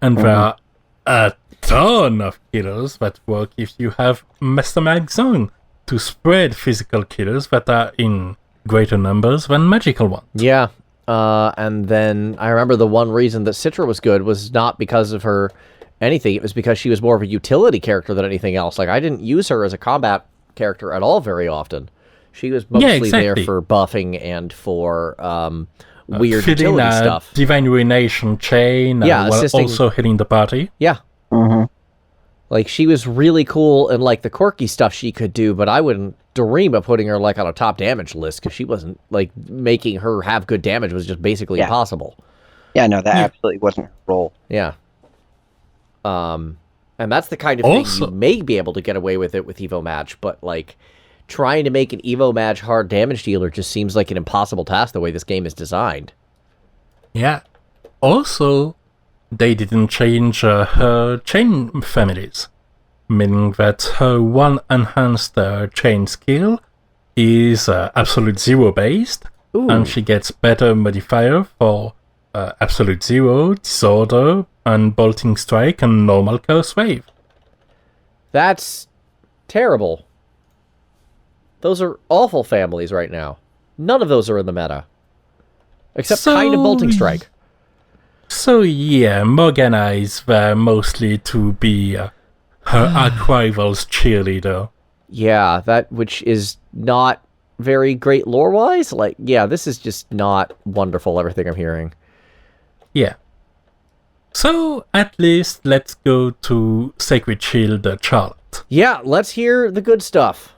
and there are a ton of killers that work if you have Master Mag Zone to spread physical killers that are in greater numbers than magical ones. Yeah, and then I remember the one reason that Citra was good was not because of her anything, it was because she was more of a utility character than anything else. Like, I didn't use her as a combat character at all very often. She was mostly there for buffing and for weird utility stuff. Divine Ruination chain, while also hitting the party. Yeah. Mm-hmm. Like, she was really cool and, like, the quirky stuff she could do, but I wouldn't dream of putting her, like, on a top damage list, because she wasn't, like, making her have good damage was just basically impossible. Yeah, no, that absolutely wasn't her role. Yeah. And that's the kind of thing you may be able to get away with it with EvoMag, but, like, trying to make an EvoMag hard damage dealer just seems like an impossible task the way this game is designed. Yeah. Also, they didn't change her chain families, meaning that her one enhanced chain skill is absolute zero based, and she gets better modifier for absolute zero, disorder, and bolting strike, and normal chaos wave. That's terrible. Those are awful families right now. None of those are in the meta. Except kind of bolting strike. So yeah, Morgana is there mostly to be her arch-rival's cheerleader. Yeah, that which is not very great lore-wise. Like, yeah, this is just not wonderful, everything I'm hearing. Yeah. So, at least, let's go to Sacred Shield Charlotte. Yeah, let's hear the good stuff.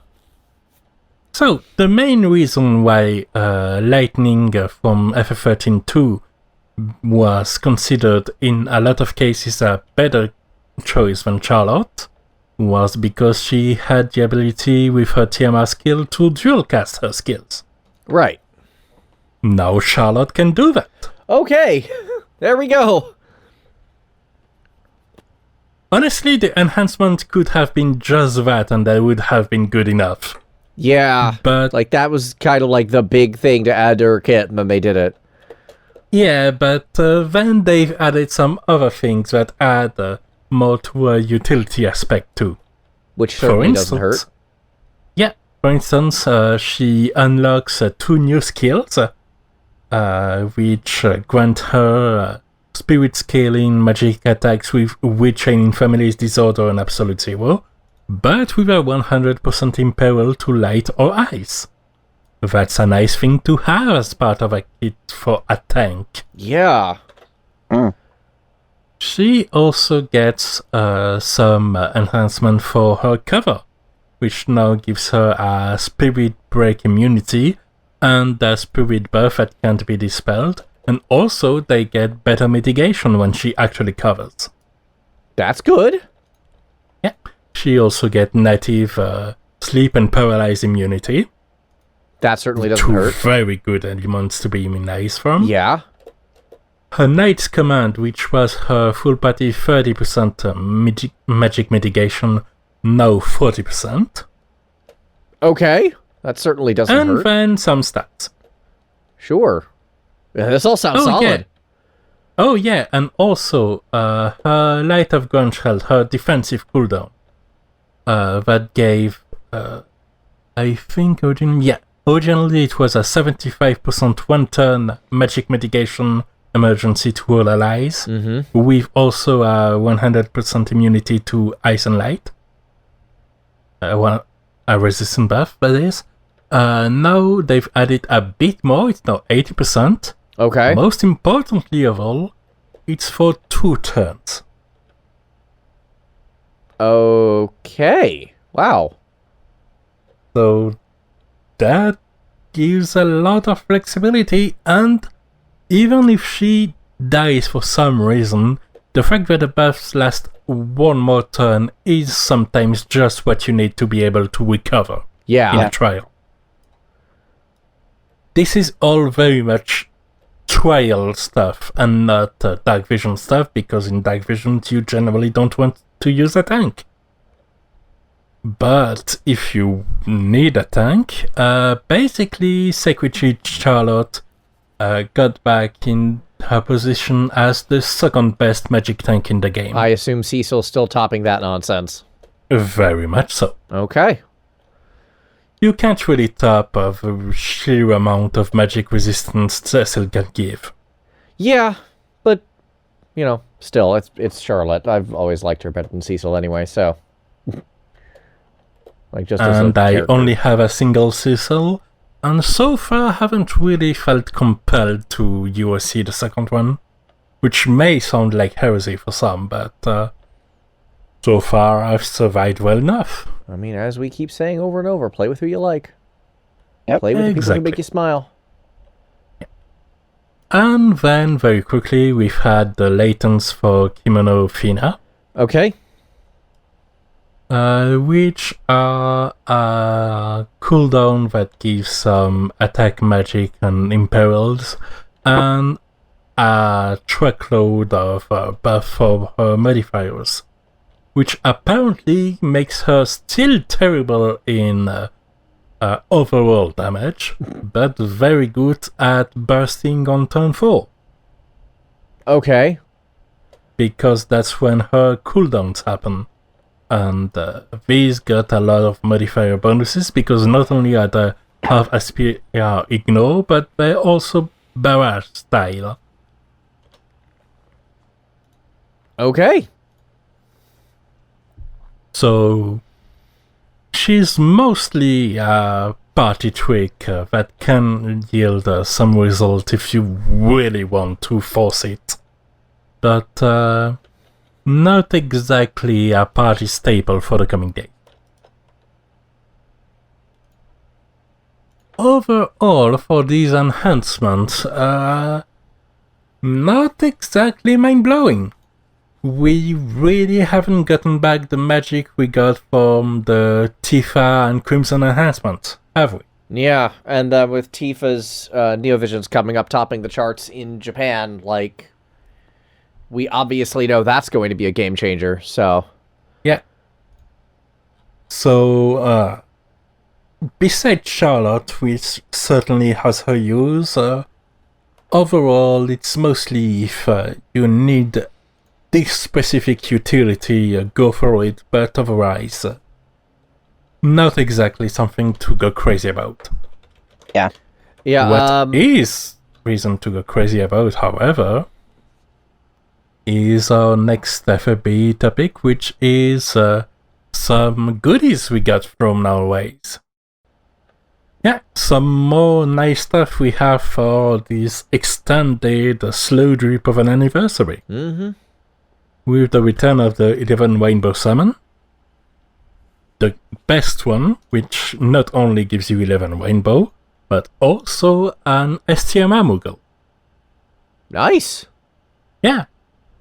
So, the main reason why Lightning from FF13-2 was considered in a lot of cases a better choice than Charlotte was because she had the ability with her TMR skill to dual cast her skills. Right. Now Charlotte can do that. Okay, there we go. Honestly, the enhancement could have been just that and that would have been good enough. Yeah, but like that was kind of like the big thing to add to her kit, and then they did it. Yeah, but then they've added some other things that add more to a utility aspect too. Which certainly doesn't hurt. Yeah, for instance, she unlocks 2 new skills, which grant her spirit scaling magic attacks with chaining families, disorder, and absolute zero, but with a 100% imperil to light or ice. That's a nice thing to have as part of a kit for a tank. Yeah. She also gets some enhancement for her cover, which now gives her a spirit break immunity and a spirit buff that can't be dispelled, and also they get better mitigation when she actually covers. That's good. Yeah. She also gets native sleep and paralyze immunity. That certainly doesn't hurt. Very good elements to be immunized from. Yeah. Her Knight's Command, which was her full party 30% magic mitigation, now 40%. Okay. That certainly doesn't hurt. And then some stats. Sure. Yeah, this all sounds solid. Yeah. Oh yeah, and also her Light of Gunshell, her defensive cooldown, that gave, I think, Originally, it was a 75% one-turn magic mitigation emergency to all allies, with also a 100% immunity to ice and light. A resistant buff, that is. Now they've added a bit more, it's now 80%. Okay. Most importantly of all, it's for 2 turns. Okay. Wow. So that gives a lot of flexibility, and even if she dies for some reason, the fact that the buffs last 1 more turn is sometimes just what you need to be able to recover in a trial. This is all very much trial stuff and not Dark Vision stuff, because in Dark Vision you generally don't want to use a tank. But if you need a tank, basically Secretary Charlotte got back in her position as the second best magic tank in the game. I assume Cecil's still topping that nonsense. Very much so. Okay. You can't really top of the sheer amount of magic resistance Cecil can give. Yeah, but, you know, still, it's Charlotte. I've always liked her better than Cecil anyway, so... like, just as and I character. Only have a single Cecil, and so far haven't really felt compelled to USC the second one, which may sound like heresy for some, but so far I've survived well enough. I mean, as we keep saying over and over, play with who you like. Yep. Play with the people who make you smile. And then, very quickly, we've had the latents for Kimono Fina. Okay. Which are a cooldown that gives some attack magic and imperils, and a truckload of buff for her modifiers, which apparently makes her still terrible in overall damage, but very good at bursting on turn 4. Okay. Because that's when her cooldowns happen. And these got a lot of modifier bonuses, because not only are they have Aspire Ignore, but they're also barrage style. Okay. So she's mostly a party trick that can yield some result if you really want to force it. But not exactly a party staple for the coming day. Overall, for these enhancements, not exactly mind-blowing. We really haven't gotten back the magic we got from the Tifa and Crimson enhancements, have we? Yeah, and with Tifa's Neovisions coming up topping the charts in Japan, like, we obviously know that's going to be a game changer, so... Yeah. So, besides Charlotte, which certainly has her use, overall it's mostly if you need this specific utility, go for it, but otherwise, not exactly something to go crazy about. Yeah. Yeah. What is reason to go crazy about, however, is our next FFB topic, which is some goodies we got from NieR. Yeah, some more nice stuff we have for this extended slow drip of an anniversary. Mm-hmm. With the return of the 11 Rainbow Summon, the best one, which not only gives you 11 Rainbow, but also an STMR moogle. Nice. Yeah.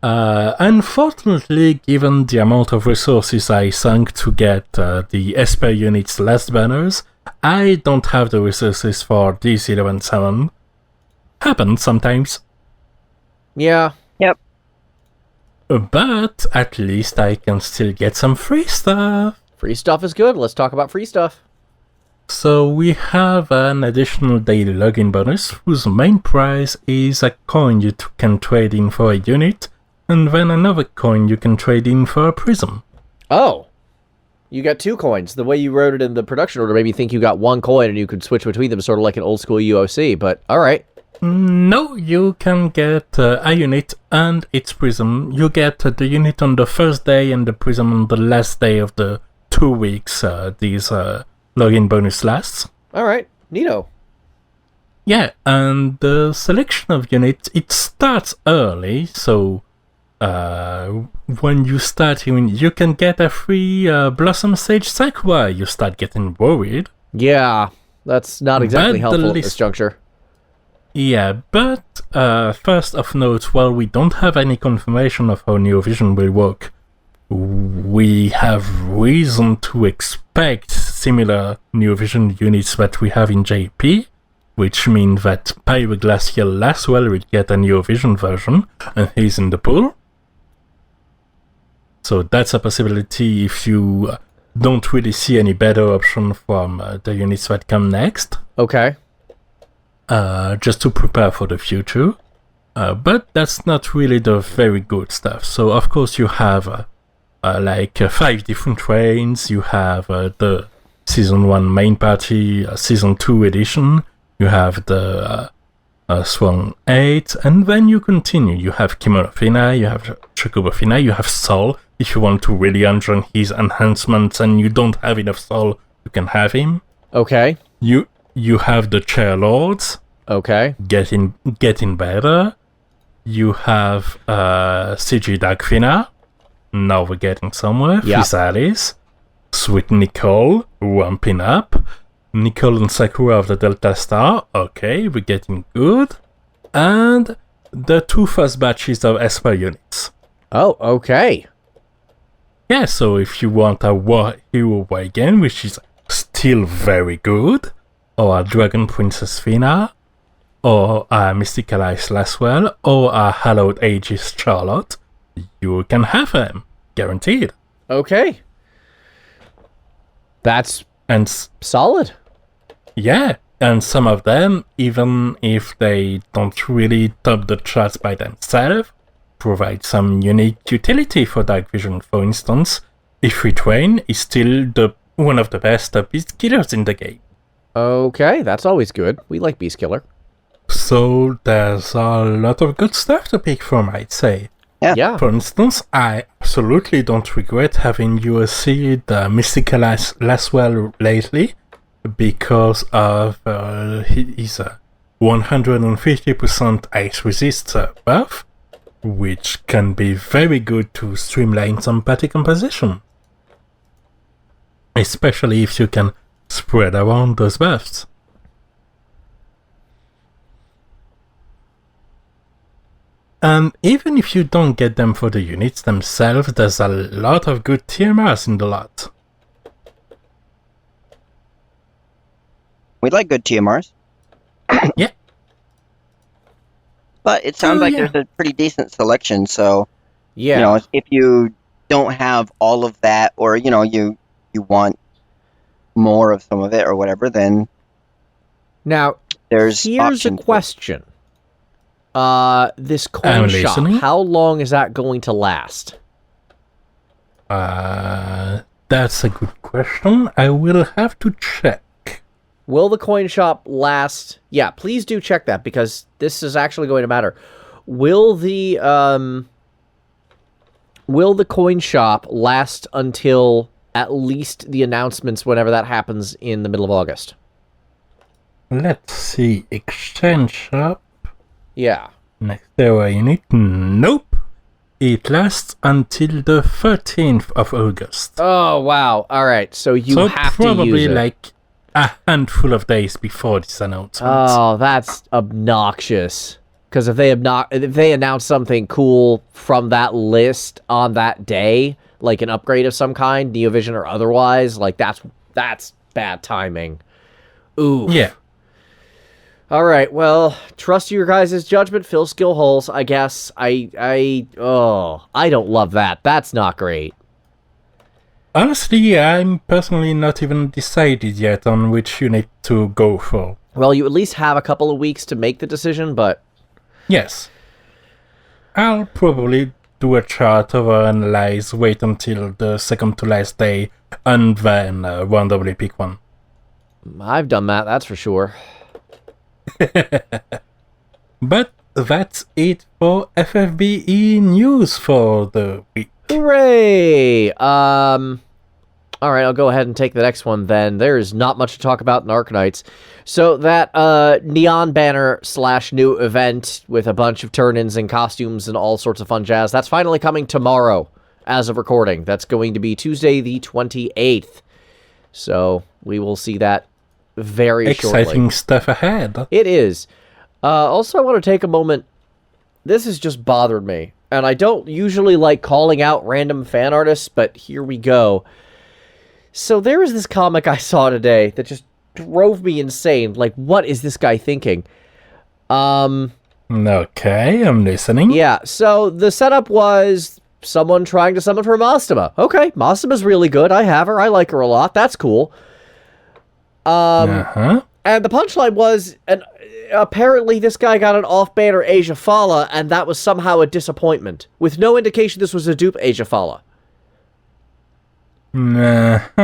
Unfortunately, given the amount of resources I sunk to get the Esper unit's last banners, I don't have the resources for these 11 summon. Happens sometimes. Yeah. Yep. But at least I can still get some free stuff. Free stuff is good. Let's talk about free stuff. So we have an additional daily login bonus, whose main prize is a coin you can trade in for a unit, and then another coin you can trade in for a prism. Oh. You got 2 coins. The way you wrote it in the production order made me think you got 1 coin and you could switch between them, sort of like an old school UOC, but alright. No, you can get a unit and its prism. You get the unit on the first day and the prism on the last day of the 2 weeks these login bonus lasts. Alright, neato. Yeah, and the selection of units, it starts early, so when you start, you can get a free Blossom Sage Sakura. You start getting worried. Yeah, that's not exactly helpful at this juncture. Yeah, but first of note, while we don't have any confirmation of how Neovision will work, we have reason to expect similar Neovision units that we have in JP, which means that Pyroglacial Laswell will get a Neovision version, and he's in the pool. So that's a possibility if you don't really see any better option from the units that come next. Okay. Just to prepare for the future. But that's not really the very good stuff. So of course you have 5 different trains. You have the Season 1 main party, Season 2 edition. You have the Swan 8, and then you continue. You have Kimono Fina, you have Chocobo Fina, you have Sol. If you want to really enjoy his enhancements and you don't have enough Sol, you can have him. Okay. You have the Chair Lords. Okay. Getting better. You have CG Vaan. Now we're getting somewhere. Yep. SINoAlice. Sweet Nicole, ramping up. Nicole and Sakura of the Delta Star. Okay, we're getting good. And the 2 first batches of Esper units. Oh, okay. Yeah, so if you want a War Hero Wagon, which is still very good, or a Dragon Princess Fina, or a STMR Laswell, or a Hallowed Aegis Charlotte, you can have them. Guaranteed. Okay. That's and solid. Yeah, and some of them, even if they don't really top the charts by themselves, provide some unique utility for Dark Vision. For instance, Ifrit is still one of the best beast killers in the game. Okay, that's always good. We like Beast Killer. So there's a lot of good stuff to pick from, I'd say. Yeah. For instance, I absolutely don't regret having USC the Mystical Laswell lately, because of his 150% ice resist buff, which can be very good to streamline some party composition. Especially if you can spread around those buffs. And even if you don't get them for the units themselves, there's a lot of good TMRs in the lot. We like good TMRs. Yeah. But it sounds like there's a pretty decent selection, so yeah. If you don't have all of that, or you want more of some of it or whatever, then now here's a question. This coin I'm shop, listening. how long is that going to last? That's a good question. I will have to check. Will the coin shop last? Yeah, please do check that, because this is actually going to matter. Will the coin shop last until at least the announcements, whenever that happens in the middle of August? Let's see. Exchange shop. Yeah. Next era unit. Nope. It lasts until the 13th of August. Oh, wow. All right. So you have to use it. Probably like a handful of days before this announcement. Oh, that's obnoxious. Because if they announce something cool from that list on that day, like an upgrade of some kind, Neovision or otherwise, like that's bad timing. Ooh. Yeah. All right. Well, trust your guys' judgment. Fill skill holes, I guess. I don't love that. That's not great. Honestly, I'm personally not even decided yet on which unit to go for. Well, you at least have a couple of weeks to make the decision, but... Yes. I'll probably do a chart over NieR:Automata, wait until the second to last day, and then randomly pick one. I've done that, that's for sure. But that's it for FFBE news for the week. Hooray! Alright, I'll go ahead and take the next one then. There's not much to talk about in Arknights. So that neon banner / new event with a bunch of turn-ins and costumes and all sorts of fun jazz, that's finally coming tomorrow as of recording. That's going to be Tuesday the 28th. So we will see that very shortly. Exciting stuff ahead. It is. Also, I want to take a moment. This has just bothered me. And I don't usually like calling out random fan artists, but here we go. So there is this comic I saw today that just drove me insane. Like, what is this guy thinking? Okay, I'm listening. Yeah, so the setup was someone trying to summon for Mastema. Okay, Mastema's really good. I have her. I like her a lot. That's cool. And the punchline was, and apparently this guy got an off-banner Asia Fala, and that was somehow a disappointment, with no indication this was a dupe Asia Fala. What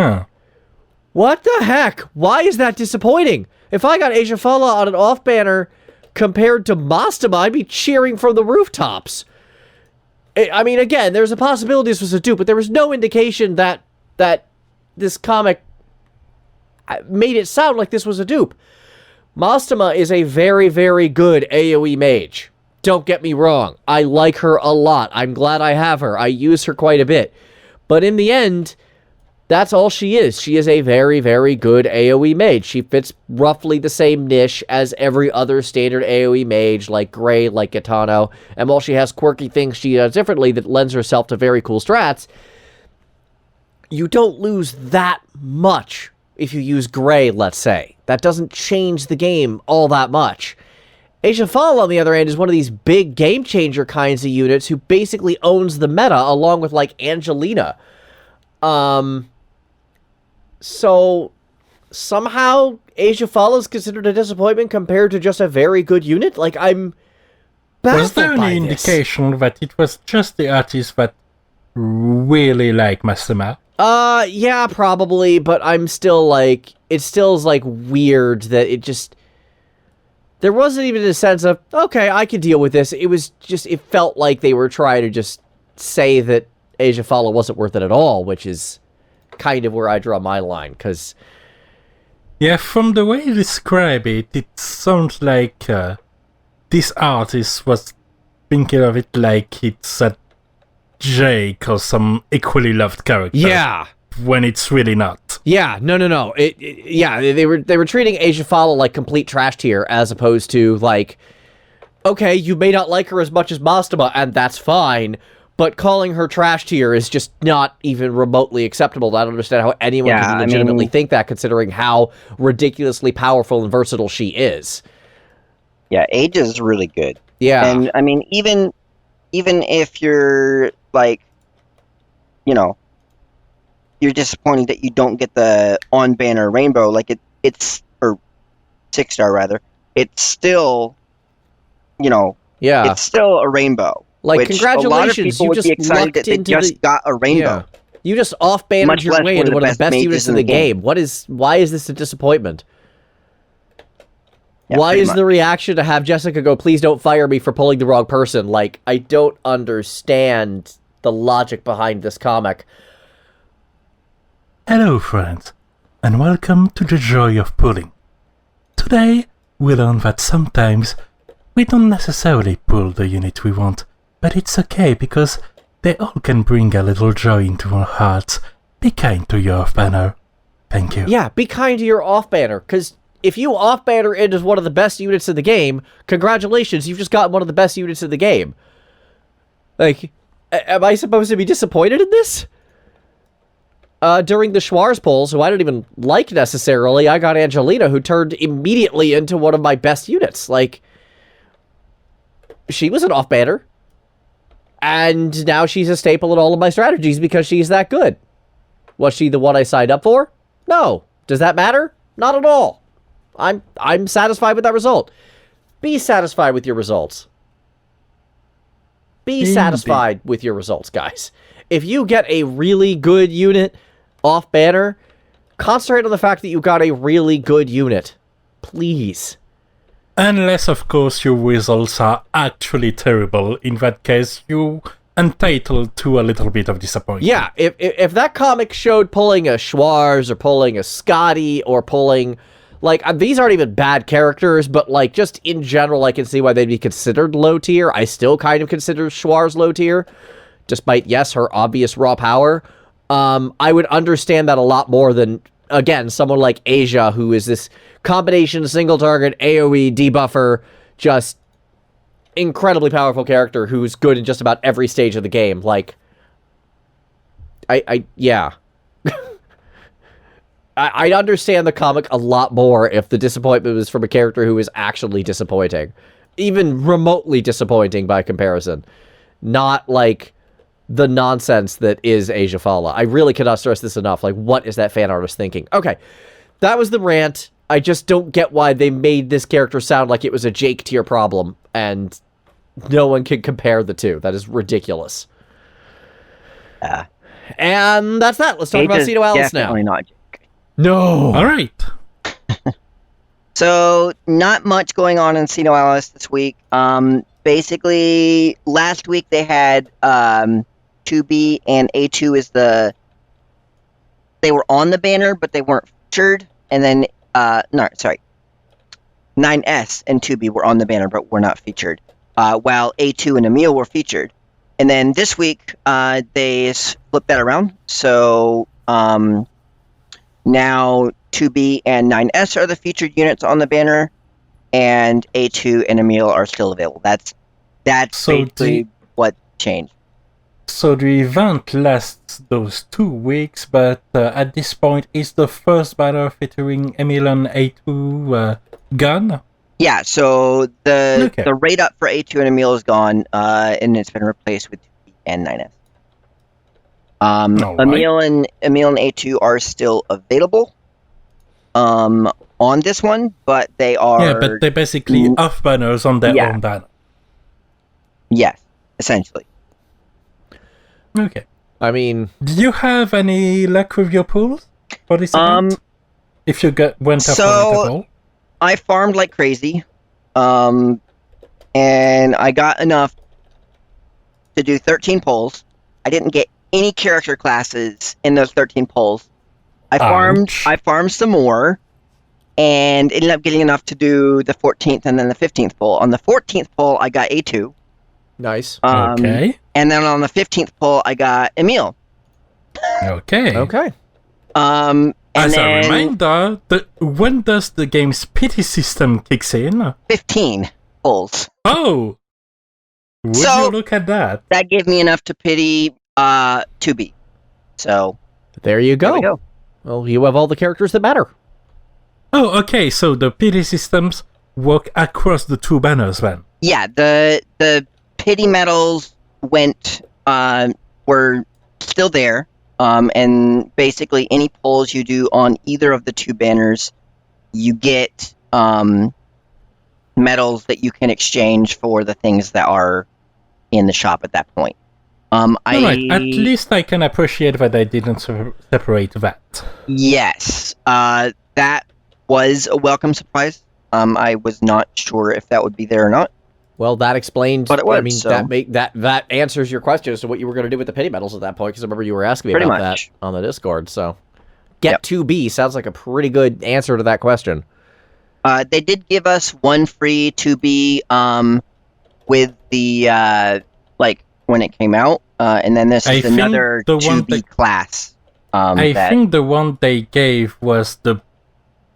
the heck? Why is that disappointing? If I got Asia Fala on an off-banner compared to Mastema, I'd be cheering from the rooftops. I mean, again, there's a possibility this was a dupe, but there was no indication that this comic made it sound like this was a dupe. Mastema is a very, very good AoE mage. Don't get me wrong. I like her a lot. I'm glad I have her. I use her quite a bit. But in the end, that's all she is. She is a very, very good AoE mage. She fits roughly the same niche as every other standard AoE mage, like Gray, like Gitano. And while she has quirky things she does differently that lends herself to very cool strats, you don't lose that much if you use Gray, let's say. That doesn't change the game all that much. Asia Fala, on the other hand, is one of these big game-changer kinds of units who basically owns the meta, along with, like, Angelina. So, somehow, Asia Fala is considered a disappointment compared to just a very good unit? Like, I'm baffled Was there any indication that it was just the artists that really like Mastema? Yeah, probably, but I'm still, like, it still is, like, weird that it just... There wasn't even a sense of, okay, I can deal with this. It was just, it felt like they were trying to just say that Asia Fala wasn't worth it at all, which is kind of where I draw my line, because... Yeah, from the way you describe it, it sounds like this artist was thinking of it like it's a Jake or some equally loved character. Yeah. When it's really not. Yeah, no. Yeah, they were treating Asia Fala like complete trash tier, as opposed to, like, okay, you may not like her as much as Mastema, and that's fine, but calling her trash tier is just not even remotely acceptable. I don't understand how anyone can legitimately think that, considering how ridiculously powerful and versatile she is. Yeah, Age is really good. Yeah. And, I mean, even if you're, like, you know, you're disappointed that you don't get the on-banner rainbow, like, it's or 6-star, rather, it's still, you know, yeah, it's still a rainbow. Like, congratulations, a lot of people would be excited that they just got a rainbow. Yeah. You just off-bannered your way into one of the best units in the game. Why is this a disappointment? Yeah, why is the reaction to have Jessica go, please don't fire me for pulling the wrong person? Like, I don't understand the logic behind this comic. Hello, friends, and welcome to the joy of pulling. Today, we learn that sometimes we don't necessarily pull the unit we want, but it's okay because they all can bring a little joy into our hearts. Be kind to your off-banner. Thank you. Yeah, be kind to your off-banner, because if you off-banner it as one of the best units in the game, congratulations, you've just gotten one of the best units in the game. Like, am I supposed to be disappointed in this? During the Schwarz polls, who I don't even like necessarily, I got Angelina, who turned immediately into one of my best units. Like, she was an off-banner, and now she's a staple in all of my strategies because she's that good. Was she the one I signed up for? No. Does that matter? Not at all. I'm satisfied with that result. Be satisfied with your results. be satisfied with your results, guys. If you get a really good unit off banner, concentrate on the fact that you got a really good unit. Please. Unless, of course, your results are actually terrible. In that case, you entitled to a little bit of disappointment. Yeah, if that comic showed pulling a Schwarz or pulling a Scotty or pulling, like, these aren't even bad characters, but, like, just in general, I can see why they'd be considered low tier. I still kind of consider Schwarz low tier, despite, yes, her obvious raw power. I would understand that a lot more than, again, someone like Asia, who is this combination single target AoE debuffer, just incredibly powerful character who's good in just about every stage of the game. Like, yeah. I'd understand the comic a lot more if the disappointment was from a character who is actually disappointing. Even remotely disappointing by comparison. Not, like, the nonsense that is Asia Fala. I really cannot stress this enough. Like, what is that fan artist thinking? Okay, that was the rant. I just don't get why they made this character sound like it was a Jake tier problem, and no one can compare the two. That is ridiculous. And that's that. Let's talk about SINoAlice now. Definitely not Jake. No. All right. So, not much going on in SINoAlice this week. Basically, last week they had 2B and A2 is they were on the banner, but they weren't featured. And then, 9S and 2B were on the banner, but were not featured. While A2 and Emil were featured. And then this week, they flipped that around. So, now 2B and 9S are the featured units on the banner, and A2 and Emil are still available. That's so basically what changed. So the event lasts those 2 weeks, but at this point, is the first banner featuring Emil and A2 gone? Yeah, so the rate up for A2 and Emil is gone, and it's been replaced with 2B and 9S. Emil and A2 are still available on this one, but they are... Yeah, but they're basically off banners on their own banner. Yes, essentially. Okay. I mean... Do you have any luck with your pools for this event? If you went up on it at all? I farmed like crazy, and I got enough to do 13 pulls. I didn't get any character classes in those 13 pulls. I farmed some more, and ended up getting enough to do the 14th and then the 15th pull. On the 14th pull, I got A2. Nice. Okay. And then on the 15th pull, I got Emil. Okay. Okay. As a reminder, when does the game's pity system kicks in? 15 pulls. Oh! Would you look at that? That gave me enough to pity 2B. So... There you go. There we go. Well, you have all the characters that matter. Oh, okay, so the pity systems work across the 2 banners then? Yeah, the pity medals were still there. And basically, any pulls you do on either of the 2 banners, you get medals that you can exchange for the things that are in the shop at that point. Right. At least I can appreciate that they didn't separate that. Yes, that was a welcome surprise. I was not sure if that would be there or not. Well, that explained. But it was, I mean, that answers your question as to what you were going to do with the pity medals at that point. Because I remember you were asking me about that on the Discord. So, get 2B sounds like a pretty good answer to that question. They did give us 1 free 2B with the when it came out, and then this is another 2B class. I think the one they gave was the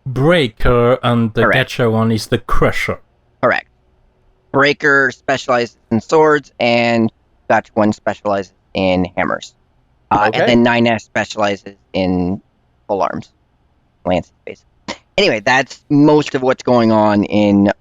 Breaker, and the Gacha one is the Crusher. Correct. Breaker specializes in swords, and Gacha one specializes in hammers. And then 9S specializes in full arms, lances, basically. Anyway, that's most of what's going on in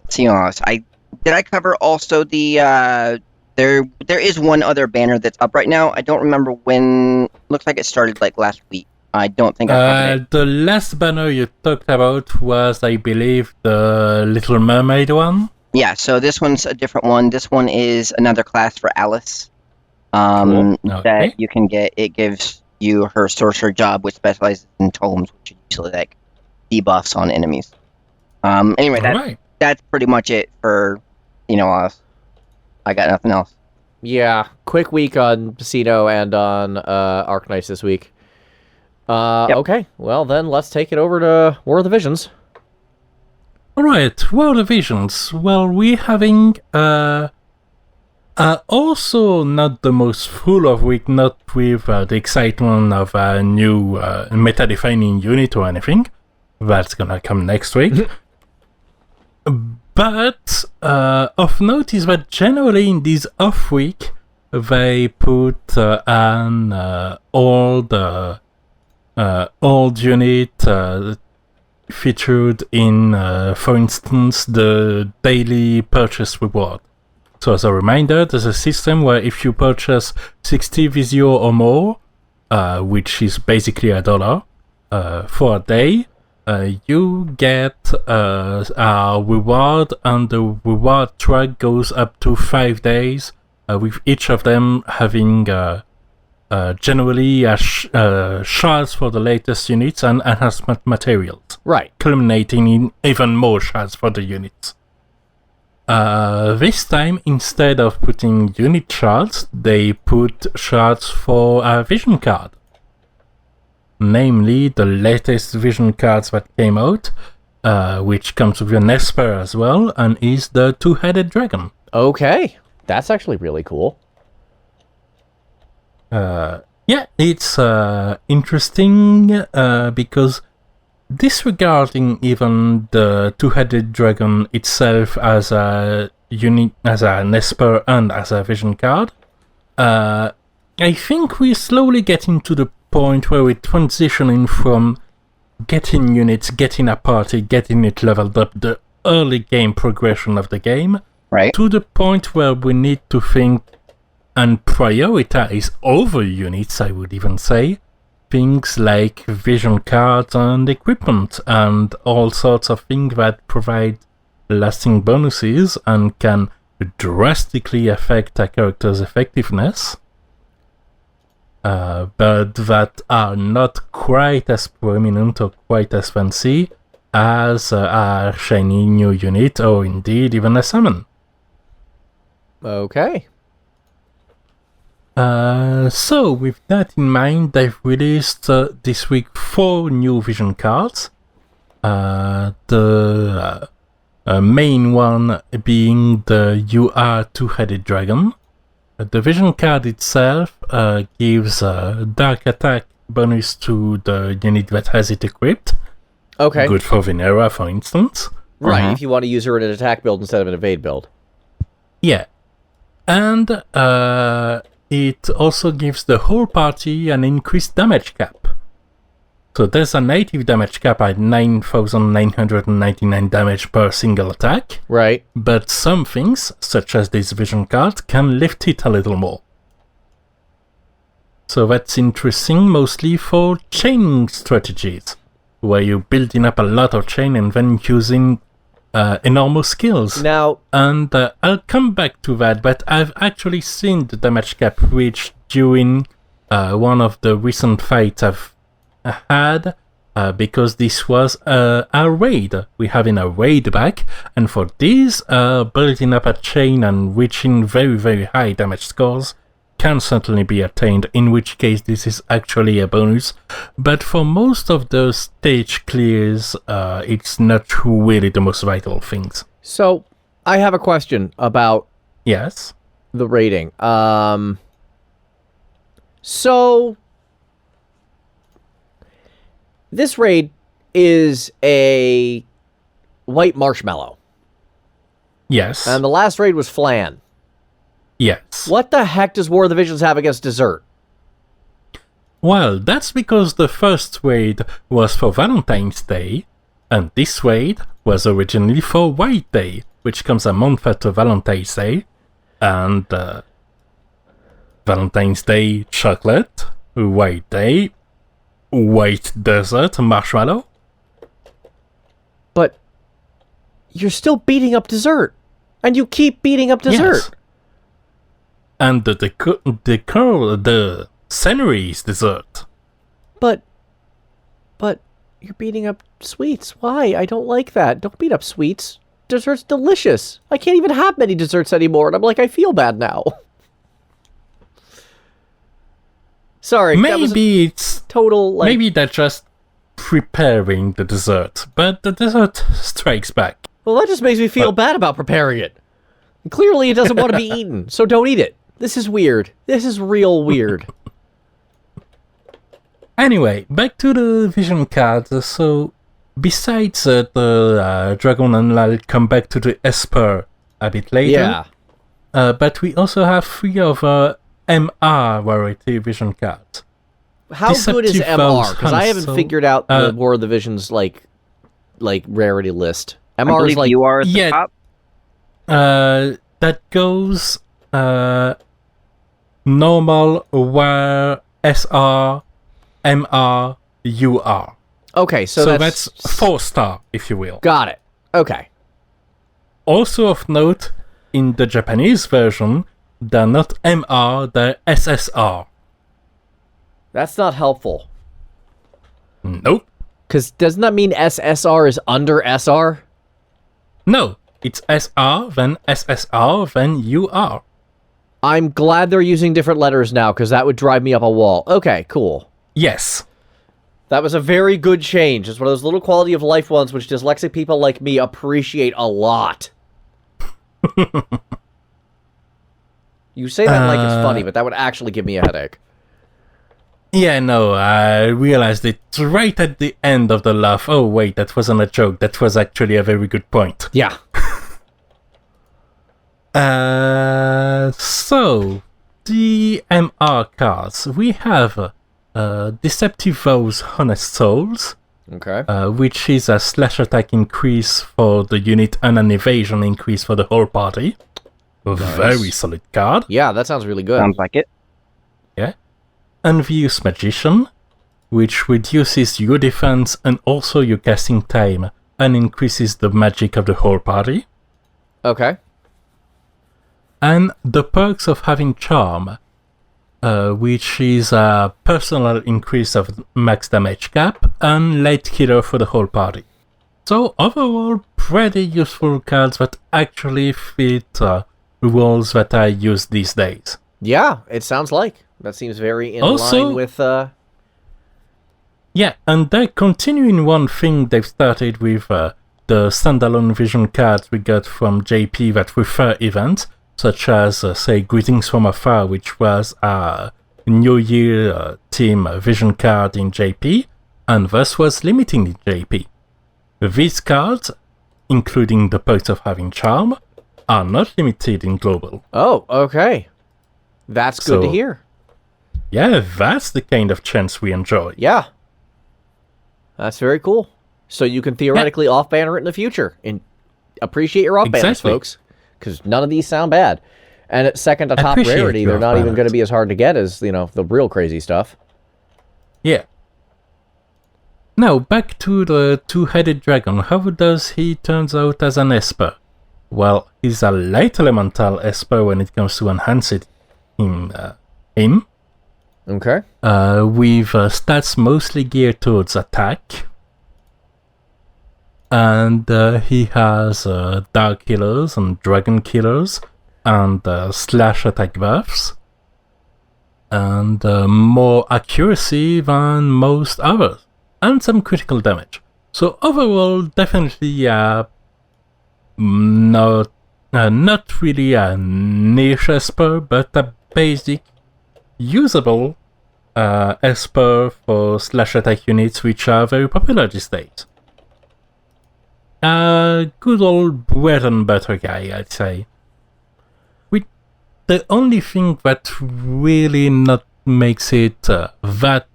SINoAlice. Did I cover also the there is one other banner that's up right now. I don't remember when. Looks like it started like last week. I don't think I covered it. The last banner you talked about was, I believe, the Little Mermaid one. Yeah, so this one's a different one. This one is another class for Alice. Cool. Okay. That you can get. It gives you her sorcerer job, which specializes in tomes, which are usually like debuffs on enemies. Anyway, that's pretty much it for SINoAlice. I got nothing else. Yeah, quick week on SINo and on Arknights this week. Yep. Okay, well then let's take it over to War of the Visions. Alright, War of the Visions. Well, we're having also not the most full of week, not with the excitement of a new meta-defining unit or anything. That's gonna come next week. But of note is that generally in this off week, they put an old unit featured in, for instance, the daily purchase reward. So as a reminder, there's a system where if you purchase 60 Visio or more, which is basically $1 for a day, you get a reward, and the reward track goes up to 5 days, with each of them having generally shards for the latest units and enhancement materials. Right. Culminating in even more shards for the units. This time, instead of putting unit shards, they put shards for a vision card. Namely, the latest vision cards that came out, which comes with an Esper as well, and is the two-headed dragon. Okay, that's actually really cool. Yeah, it's interesting because disregarding even the two-headed dragon itself as a unit, as an Esper and as a vision card, I think we're slowly getting to the point where we're transitioning from getting units, getting a party, getting it leveled up, the early game progression of the game, right, to the point where we need to think and prioritize over units, I would even say, things like vision cards and equipment and all sorts of things that provide lasting bonuses and can drastically affect a character's effectiveness, but that are not quite as prominent or quite as fancy as a shiny new unit or indeed even a summon. Okay. So, with that in mind, they've released this week 4 new vision cards. The main one being the UR two-headed dragon. The vision card itself gives a dark attack bonus to the unit that has it equipped. Okay. Good for Venera, for instance. Right, if you want to use her in an attack build instead of an evade build. Yeah. And it also gives the whole party an increased damage cap. So there's a native damage cap at 9,999 damage per single attack. Right. But some things, such as this vision card, can lift it a little more. So that's interesting, mostly for chaining strategies, where you're building up a lot of chain and then using enormous skills. Now, and I'll come back to that, but I've actually seen the damage cap reached during one of the recent fights I've had, because this was a raid. We're having a raid back, and for these, building up a chain and reaching very, very high damage scores can certainly be attained, in which case this is actually a bonus. But for most of the stage clears, it's not really the most vital things. So, I have a question about Yes? the rating. So, this raid is a white marshmallow. Yes. And the last raid was Flan. Yes. What the heck does War of the Visions have against dessert? Well, that's because the first raid was for Valentine's Day, and this raid was originally for White Day, which comes a month after Valentine's Day, and Valentine's Day chocolate, White Day, white dessert, marshmallow. But you're still beating up dessert. And you keep beating up dessert. Yes. And the SINoAlice dessert. But you're beating up sweets. Why? I don't like that. Don't beat up sweets. Dessert's delicious. I can't even have many desserts anymore, and I'm like, I feel bad now. Sorry. Maybe it's total. Like, maybe they're just preparing the dessert, but the dessert strikes back. Well, that just makes me feel bad about preparing it. Clearly, it doesn't want to be eaten, so don't eat it. This is weird. This is real weird. Anyway, back to the vision cards. So, besides the dragon, and I'll come back to the Esper a bit later. Yeah. But we also have 3 other MR rarity vision cards. How good is MR? Because I haven't figured out the War of the Visions like rarity list. MR is like you are at the top. That goes normal, rare, SR, MR, UR. Okay, so that's 4-star, if you will. Got it. Okay. Also of note, in the Japanese version, they're not MR, they're SSR. That's not helpful. Nope. Because doesn't that mean SSR is under SR? No, it's SR, then SSR, then UR. I'm glad they're using different letters now, because that would drive me up a wall. Okay, cool. Yes. That was a very good change. It's one of those little quality of life ones which dyslexic people like me appreciate a lot. You say that like it's funny, but that would actually give me a headache. Yeah, no, I realized it right at the end of the laugh. Oh, wait, that wasn't a joke. That was actually a very good point. Yeah. So, the MR cards. We have Deceptive Vows, Honest Souls. Okay. Which is a slash attack increase for the unit and an evasion increase for the whole party. A very solid card. Yeah, that sounds really good. Sounds like it. Yeah. Envious Magician, which reduces your defense and also your casting time and increases the magic of the whole party. Okay. And the perks of having Charm, which is a personal increase of max damage cap and light killer for the whole party. So overall, pretty useful cards that actually fit roles that I use these days. Yeah, it sounds like. That seems very in line with... Yeah, and they're continuing one thing they've started with the standalone vision cards we got from JP that refer events, such as, say, Greetings from Afar, which was a New Year team vision card in JP, and thus was limiting in JP. These cards, including the perks of having Charm, are not limited in Global. Oh, okay. That's good to hear. Yeah, that's the kind of chance we enjoy. Yeah. That's very cool. So you can theoretically off-banner it in the future. And appreciate your off-banners, folks. Because none of these sound bad. And at second to top rarity, they're not even going to be as hard to get as, you know, the real crazy stuff. Yeah. Now, back to the two-headed dragon. How does he turns out as an Esper? Well, he's a light elemental Esper when it comes to enhancing him. Okay. With stats mostly geared towards attack. And he has Dark Killers and Dragon Killers and slash attack buffs. And more accuracy than most others. And some critical damage. So overall, definitely not really a niche Esper, but a basic, usable Esper for slash attack units, which are very popular these days. Good old bread and butter guy, I'd say. With the only thing that really not makes it that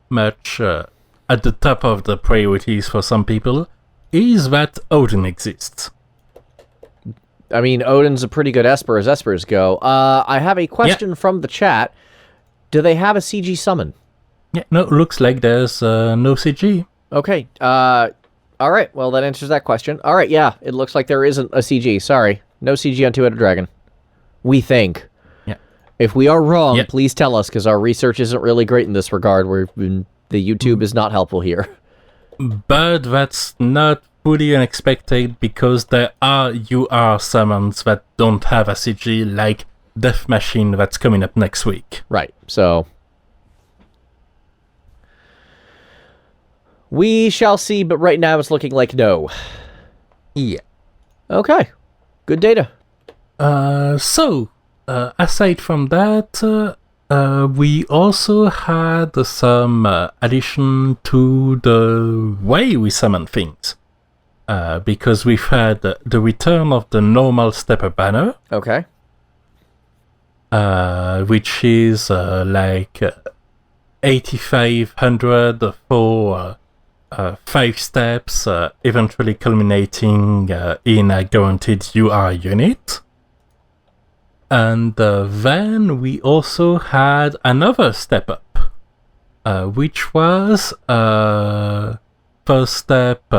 much at the top of the priorities for some people is that Odin exists. I mean, Odin's a pretty good Esper as Espers go. I have a question from the chat. Do they have a CG summon? Yeah, no, looks like there's no CG. Okay. All right. Well, that answers that question. All right. Yeah, it looks like there isn't a CG. Sorry. No CG on two-headed dragon. We think. Yeah. If we are wrong, please tell us, because our research isn't really great in this regard. The YouTube is not helpful here. But that's not fully unexpected, because there are UR summons that don't have a CG, like Death Machine that's coming up next week. Right, so... we shall see, but right now it's looking like no. Yeah. Okay. Good data. So, aside from that, we also had some addition to the way we summon things. Because we've had the return of the normal stepper banner. Okay. Which is like 8,500 for 5 steps, eventually culminating in a guaranteed UR unit. And then we also had another step up, which was first step,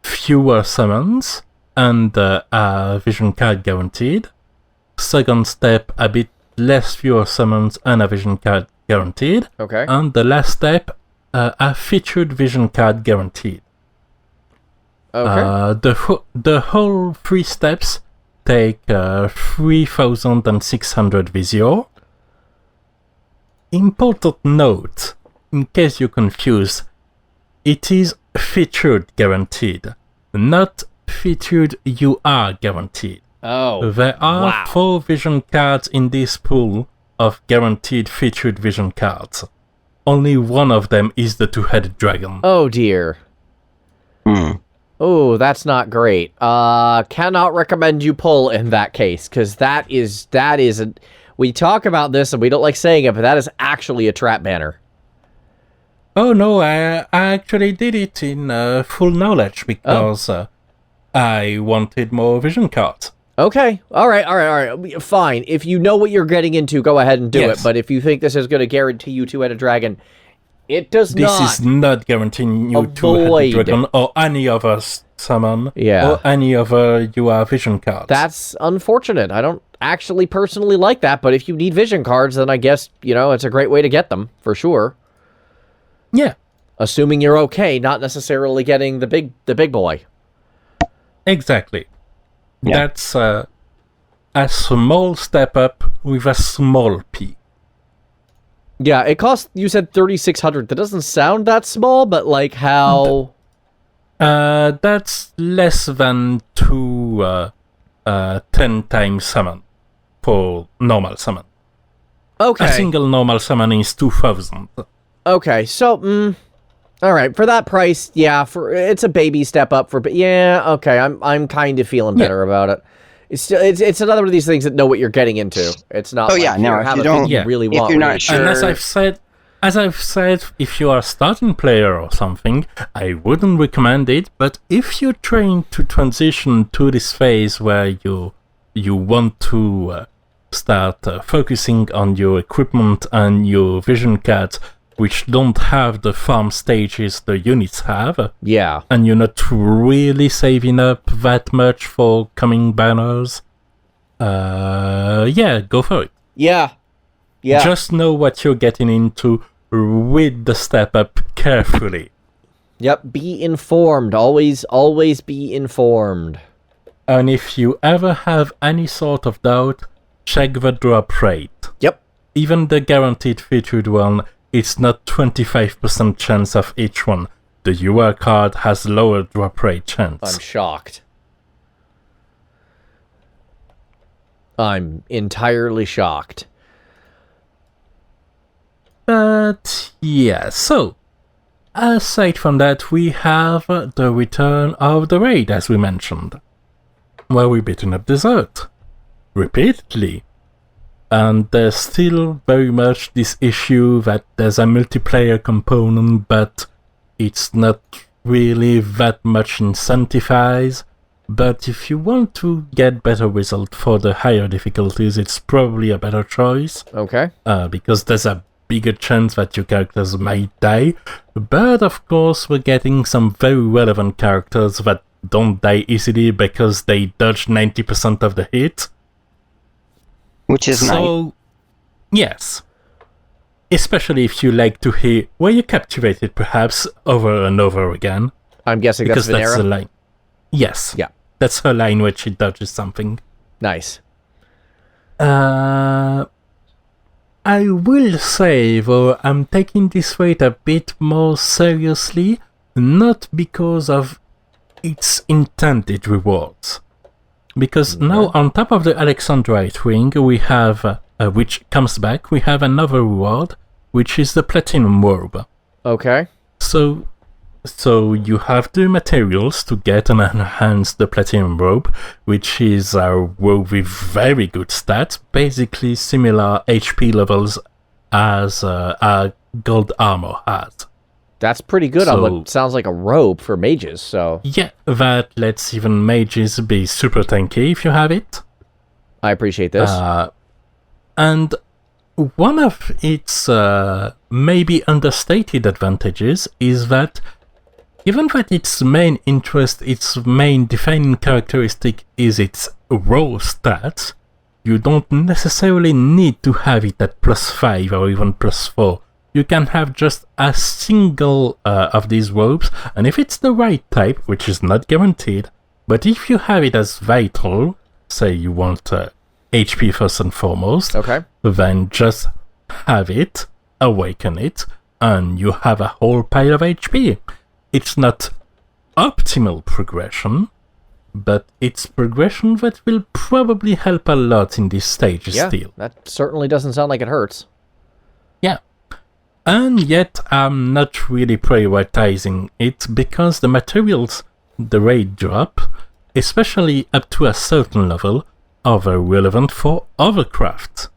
fewer summons and a vision card guaranteed. Second step, a bit less fewer summons and a vision card guaranteed. Okay. And the last step, a featured vision card guaranteed. Okay. The whole 3 steps take 3,600 Visio. Important note, in case you're confused, it is featured guaranteed, not featured UR guaranteed. Oh, there are 4 vision cards in this pool of guaranteed featured vision cards. Only one of them is the two-headed dragon. Oh dear. Oh, that's not great. Cannot recommend you pull in that case, because that is we talk about this and we don't like saying it, but that is actually a trap banner. Oh no, I actually did it in full knowledge, because I wanted more vision cards. Okay, all right, fine. If you know what you're getting into, go ahead and do it. But if you think this is going to guarantee you two-headed dragon, it does not. This is not guaranteeing you two-headed dragon or any other summon or any other UR vision cards. That's unfortunate. I don't actually personally like that, but if you need vision cards, then I guess, it's a great way to get them, for sure. Yeah. Assuming you're okay, not necessarily getting the big boy. Exactly. Yeah. That's a small step up with a small P. Yeah, it costs, you said 3,600. That doesn't sound that small, but like how... That's less than 2 10 times summon for normal summon. Okay. A single normal summon is 2,000. Okay, so, all right, for that price, it's a baby step up okay, I'm kind of feeling better about it. It's another one of these things that know what you're getting into. It's not. Oh yeah, no. If you don't, really want, if you're not sure, and as I've said, if you are a starting player or something, I wouldn't recommend it. But if you're trying to transition to this phase where you want to start focusing on your equipment and your vision cards, which don't have the farm stages the units have. Yeah. And you're not really saving up that much for coming banners. Go for it. Yeah. Yeah. Just know what you're getting into. Read the step up carefully. Yep, be informed. Always be informed. And if you ever have any sort of doubt, check the drop rate. Yep. Even the guaranteed featured one, it's not 25% chance of each one. The UR card has lower drop rate chance. I'm shocked. I'm entirely shocked. But yeah, so aside from that, we have the return of the raid, as we mentioned, where we're beating up Dessert repeatedly. And there's still very much this issue that there's a multiplayer component, but it's not really that much incentivized. But if you want to get better result for the higher difficulties, it's probably a better choice. Okay. Because there's a bigger chance that your characters might die. But of course, we're getting some very relevant characters that don't die easily because they dodge 90% of the hit. Which is nice. Yes. Especially if you like to hear where you captivated, perhaps, over and over again. I'm guessing because that's the line. Yes. Yeah. That's her line where she dodges something. Nice. I will say, though, I'm taking this fight a bit more seriously, not because of its intended rewards. Because now, on top of the Alexandrite ring, we have, which comes back, we have another reward, which is the Platinum Robe. Okay. So you have the materials to get and enhance the Platinum Robe, which is a robe with very good stats, basically similar HP levels as a gold armor has. That's pretty good on what sounds like a robe for mages, so... Yeah, that lets even mages be super tanky if you have it. I appreciate this. And one of its maybe understated advantages is that given that its main interest, its main defining characteristic is its raw stats, you don't necessarily need to have it at +5 or even +4. You can have just a single of these robes, and if it's the right type, which is not guaranteed, but if you have it as vital, say you want HP first and foremost, okay, then just have it, awaken it, and you have a whole pile of HP. It's not optimal progression, but it's progression that will probably help a lot in this stage still. That certainly doesn't sound like it hurts. Yeah. And yet I'm not really prioritizing it because the materials the raid drop, especially up to a certain level, are very relevant for other crafts.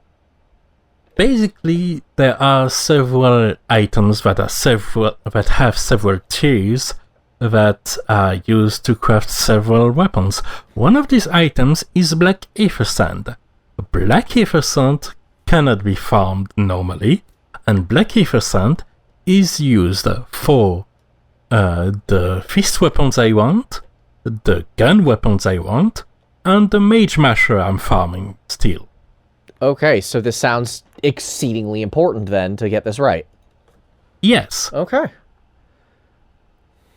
Basically, there are several items that have several tiers that are used to craft several weapons. One of these items is Black Aether Sand. Black Aether Sand cannot be farmed normally, and Black Aether Sand is used for the fist weapons I want, the gun weapons I want, and the Mage Masher I'm farming still. Okay, so this sounds exceedingly important then to get this right. Yes. Okay.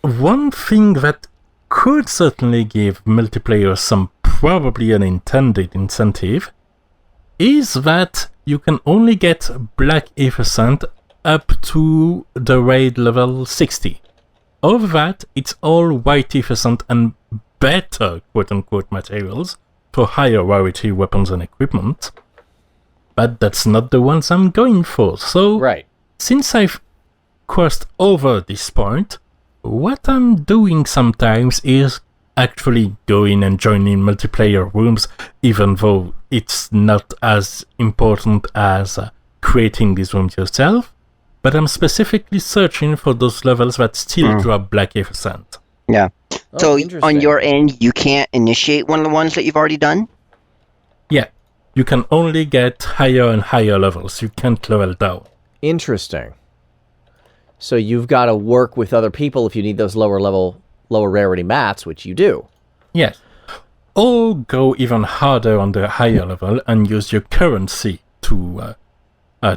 One thing that could certainly give multiplayer some probably unintended incentive is that you can only get Black Aether Sand up to the raid level 60. Of that, it's all White Aether Sand and better quote-unquote materials for higher rarity weapons and equipment. But that's not the ones I'm going for. So, since I've crossed over this point, what I'm doing sometimes is actually going and joining multiplayer rooms, even though it's not as important as creating these rooms yourself. But I'm specifically searching for those levels that still drop Black Aether Sand. Yeah. So on your end, you can't initiate one of the ones that you've already done? Yeah. You can only get higher and higher levels. You can't level down. Interesting. So you've got to work with other people if you need those lower rarity mats, which you do. Yes. Or go even harder on the higher level and use your currency to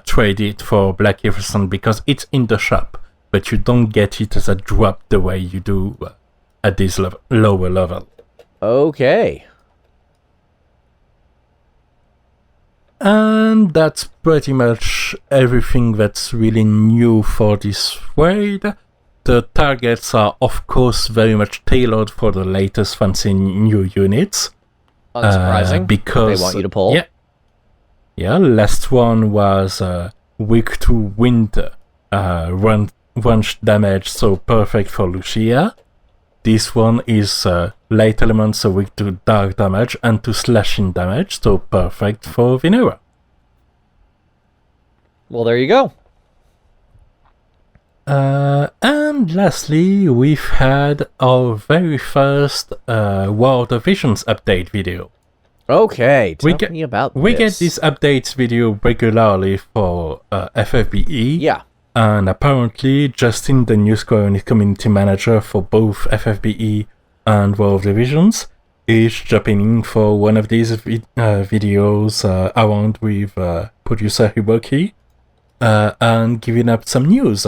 trade it for Black Aether Sand because it's in the shop, but you don't get it as a drop the way you do at this lower level. Okay. And that's pretty much everything that's really new for this raid. The targets are, of course, very much tailored for the latest fancy new units. Unsurprising. Because they want you to pull. Yeah, last one was weak to wind range damage, so perfect for Lucia. This one is light elements, so weak to dark damage and to slashing damage, so perfect for Vinera. Well, there you go. And lastly, we've had our very first War of the Visions update video. Okay, tell me about this. We get this updates video regularly for FFBE. Yeah. And apparently, Justin, the new Square Enix community manager for both FFBE and War of Divisions, is jumping in for one of these videos around with producer Hiboki and giving up some news.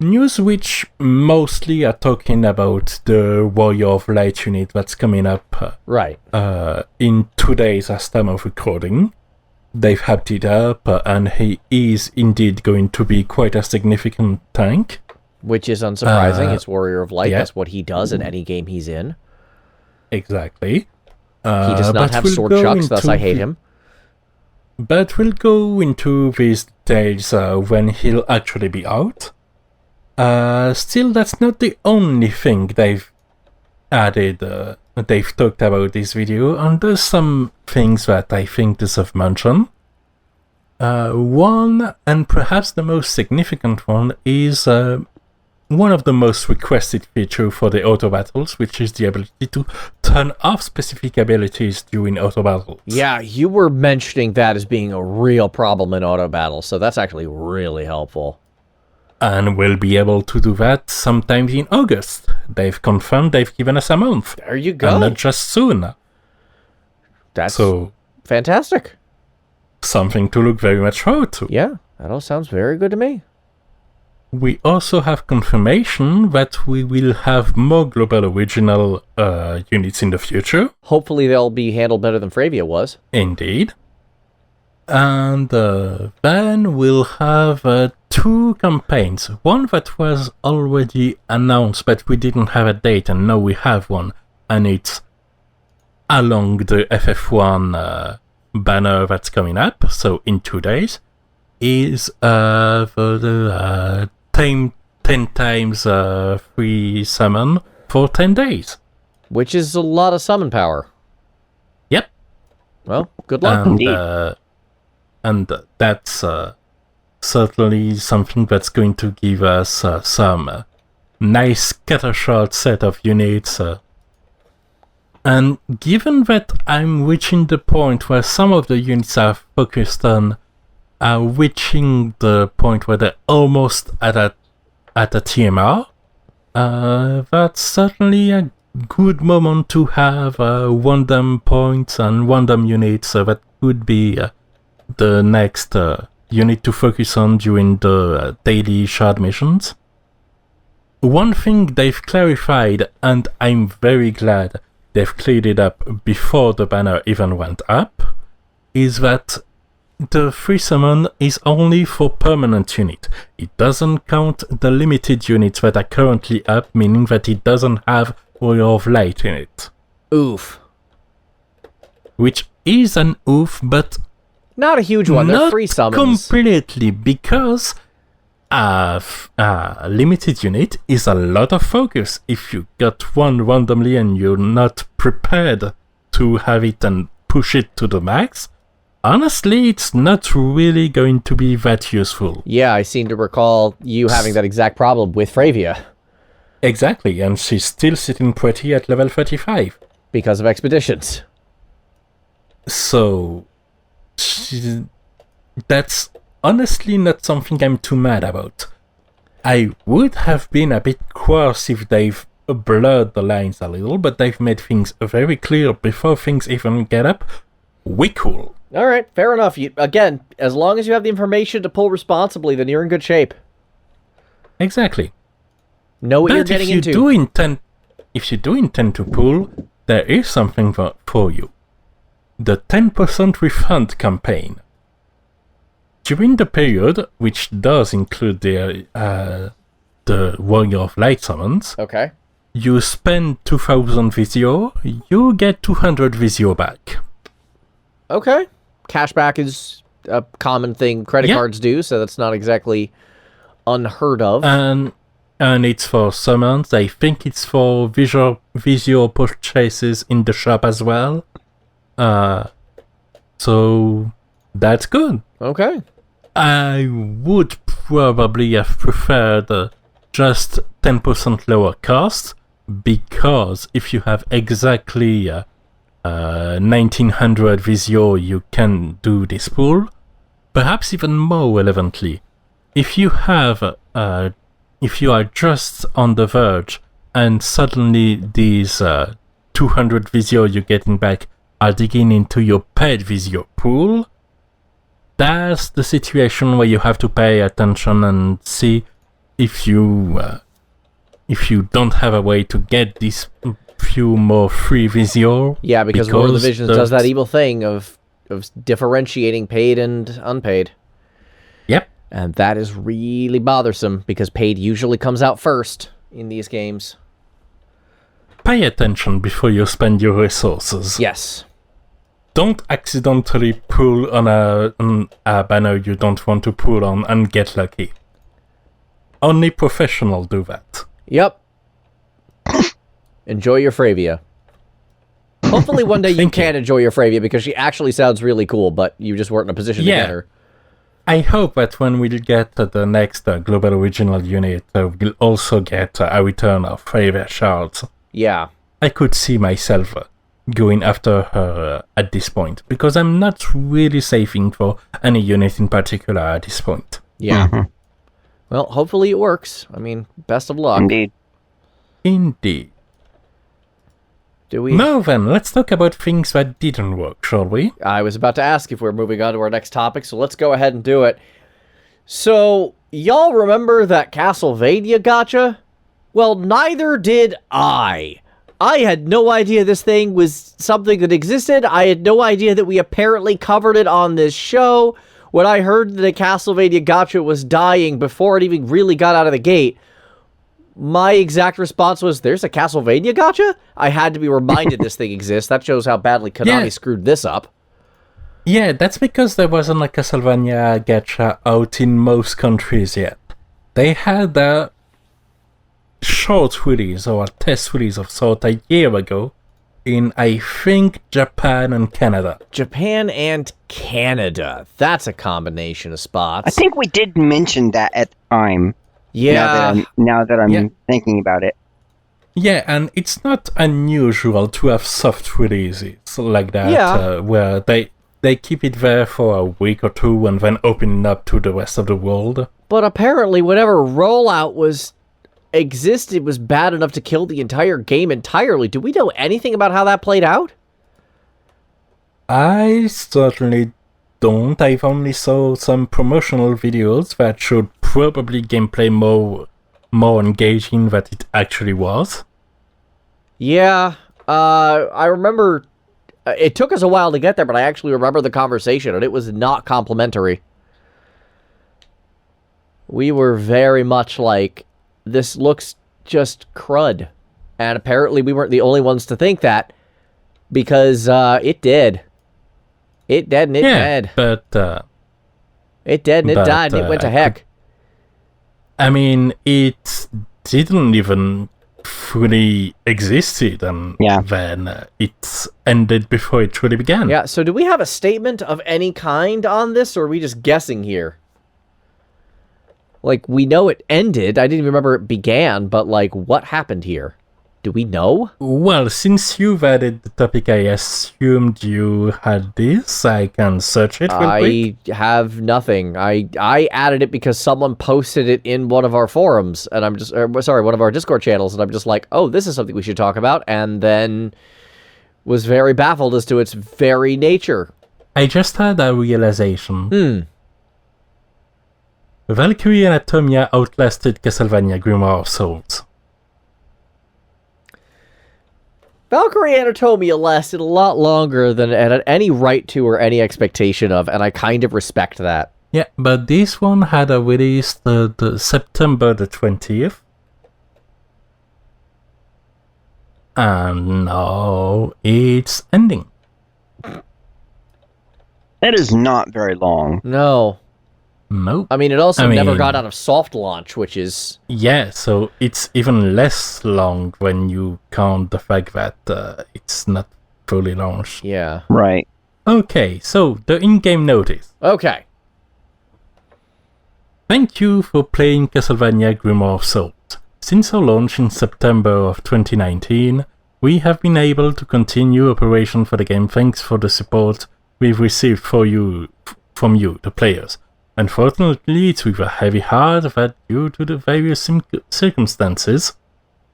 News which mostly are talking about the Warrior of Light unit that's coming up in 2 days as time of recording. They've hyped it up, and he is indeed going to be quite a significant tank. Which is unsurprising. It's Warrior of Light. Yeah. That's what he does in any game he's in. Exactly. He does not have sword chucks, thus I hate him. But we'll go into these details when he'll actually be out. Still, that's not the only thing they've added. They've talked about this video, and there's some things that I think deserve mention. One, and perhaps the most significant one, is one of the most requested features for the auto battles, which is the ability to turn off specific abilities during auto battles. Yeah, you were mentioning that as being a real problem in auto battles, so that's actually really helpful. And we'll be able to do that sometime in August. They've confirmed they've given us a month. There you go. And not just soon. That's fantastic. Something to look very much forward to. Yeah, that all sounds very good to me. We also have confirmation that we will have more global original units in the future. Hopefully they'll be handled better than Fravia was. Indeed. And then we'll have 2 campaigns. One that was already announced, but we didn't have a date, and now we have one. And it's along the FFXII banner that's coming up, so in 2 days, is for the 10 times free summon for 10 days. Which is a lot of summon power. Yep. Well, good luck. And that's certainly something that's going to give us some nice scattershot set of units. And given that I'm reaching the point where some of the units I've focused on are reaching the point where they're almost at a TMR, that's certainly a good moment to have random points and random units that could be the next unit to focus on during the daily shard missions. One thing they've clarified, and I'm very glad they've cleared it up before the banner even went up, is that the free summon is only for permanent unit. It doesn't count the limited units that are currently up, meaning that it doesn't have Warrior of Light in it. Oof. Which is an oof, but not a huge one. They're free summons. Completely, because a limited unit is a lot of focus. If you got one randomly and you're not prepared to have it and push it to the max, honestly, it's not really going to be that useful. Yeah, I seem to recall you having that exact problem with Fravia. Exactly, and she's still sitting pretty at level 35. Because of expeditions. So that's honestly not something I'm too mad about. I would have been a bit cross if they've blurred the lines a little, but they've made things very clear before things even get up. We cool. All right, fair enough. Again, as long as you have the information to pull responsibly, then you're in good shape. Exactly. Know what you're getting into. If you do intend to pull, there is something for you. The 10% refund campaign. During the period, which does include the Warrior of Light summons, okay, you spend 2,000 Visio, you get 200 Visio back. Okay. Cashback is a common thing credit cards do, so that's not exactly unheard of. And it's for summons. I think it's for Visio purchases in the shop as well. So that's good. Okay. I would probably have preferred just 10% lower cost, because if you have exactly 1900 Visio, you can do this pool. Perhaps even more relevantly, if you are just on the verge and suddenly these 200 visio you're getting back are digging into your paid visio pool, that's the situation where you have to pay attention and see if you don't have a way to get these few more free visio. Yeah, because War of the Visions does that evil thing of differentiating paid and unpaid. Yep. And that is really bothersome, because paid usually comes out first in these games. Pay attention before you spend your resources. Yes. Don't accidentally pull on a banner you don't want to pull on and get lucky. Only professionals do that. Yep. Enjoy your Fravia. Hopefully one day you can enjoy your Fravia, because she actually sounds really cool, but you just weren't in a position to get her. I hope that when we get the next global original unit, we'll also get a return of Fravia shards. Yeah. I could see myself going after her at this point, because I'm not really saving for any unit in particular at this point. Yeah. Mm-hmm. Well, hopefully it works. I mean, best of luck. Indeed. Now then, let's talk about things that didn't work, shall we? I was about to ask if we're moving on to our next topic, so let's go ahead and do it. So, y'all remember that Castlevania gacha? Well, neither did I. I had no idea this thing was something that existed. I had no idea that we apparently covered it on this show. When I heard that a Castlevania gacha was dying before it even really got out of the gate, my exact response was, there's a Castlevania gacha? I had to be reminded this thing exists. That shows how badly Konami screwed this up. Yeah, that's because there wasn't a Castlevania gacha out in most countries yet. They had a short release, or a test release of sort, a year ago, in, I think, Japan and Canada. Japan and Canada. That's a combination of spots. I think we did mention that at the time. Yeah. Now that I'm thinking about it. Yeah, and it's not unusual to have soft releases like that, where they keep it there for a week or two and then open it up to the rest of the world. But apparently whatever rollout existed was bad enough to kill the entire game entirely. Do we know anything about how that played out? I certainly don't. I've only saw some promotional videos that showed probably gameplay more engaging than it actually was. Yeah, I remember it took us a while to get there, but I actually remember the conversation, and it was not complimentary. We were very much like, this looks just crud. And apparently we weren't the only ones to think that, because it did. It did and it died. But it did and it died and it went to heck. I mean, it didn't even fully existed, and then it ended before it truly began. Yeah, so do we have a statement of any kind on this, or are we just guessing here? Like, we know it ended. I didn't even remember it began, but, like, what happened here? Do we know? Well, since you've added the topic, I assumed you had this. I can search it real quick. I have nothing. I added it because someone posted it in one of our forums, and I'm just... one of our Discord channels, and I'm just like, oh, this is something we should talk about, and then was very baffled as to its very nature. I just had a realization. Valkyrie Anatomia outlasted Castlevania Grimoire of Souls. Valkyrie Anatomia lasted a lot longer than it had any right to or any expectation of, and I kind of respect that. Yeah, but this one had a release the September the 20th. And now it's ending. That is not very long. No. Nope. I mean, it also never got out of soft launch, which is... Yeah, so it's even less long when you count the fact that it's not fully launched. Yeah. Right. Okay, so the in-game notice. Okay. Thank you for playing Castlevania Grimoire of Souls. Since our launch in September of 2019, we have been able to continue operation for the game thanks for the support we've received from you, the players. Unfortunately, it's with a heavy heart that due to the various circumstances,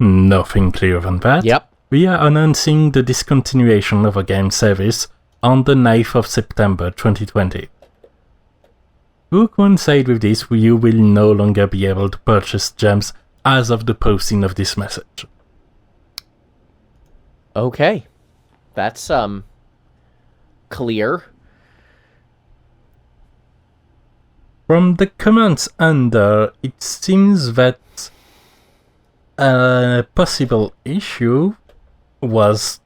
nothing clearer than that. Yep. We are announcing the discontinuation of a game service on the 9th of September 2020. To coincide with this, you will no longer be able to purchase gems as of the posting of this message. Okay. That's, clear. From the comments under, it seems that a possible issue was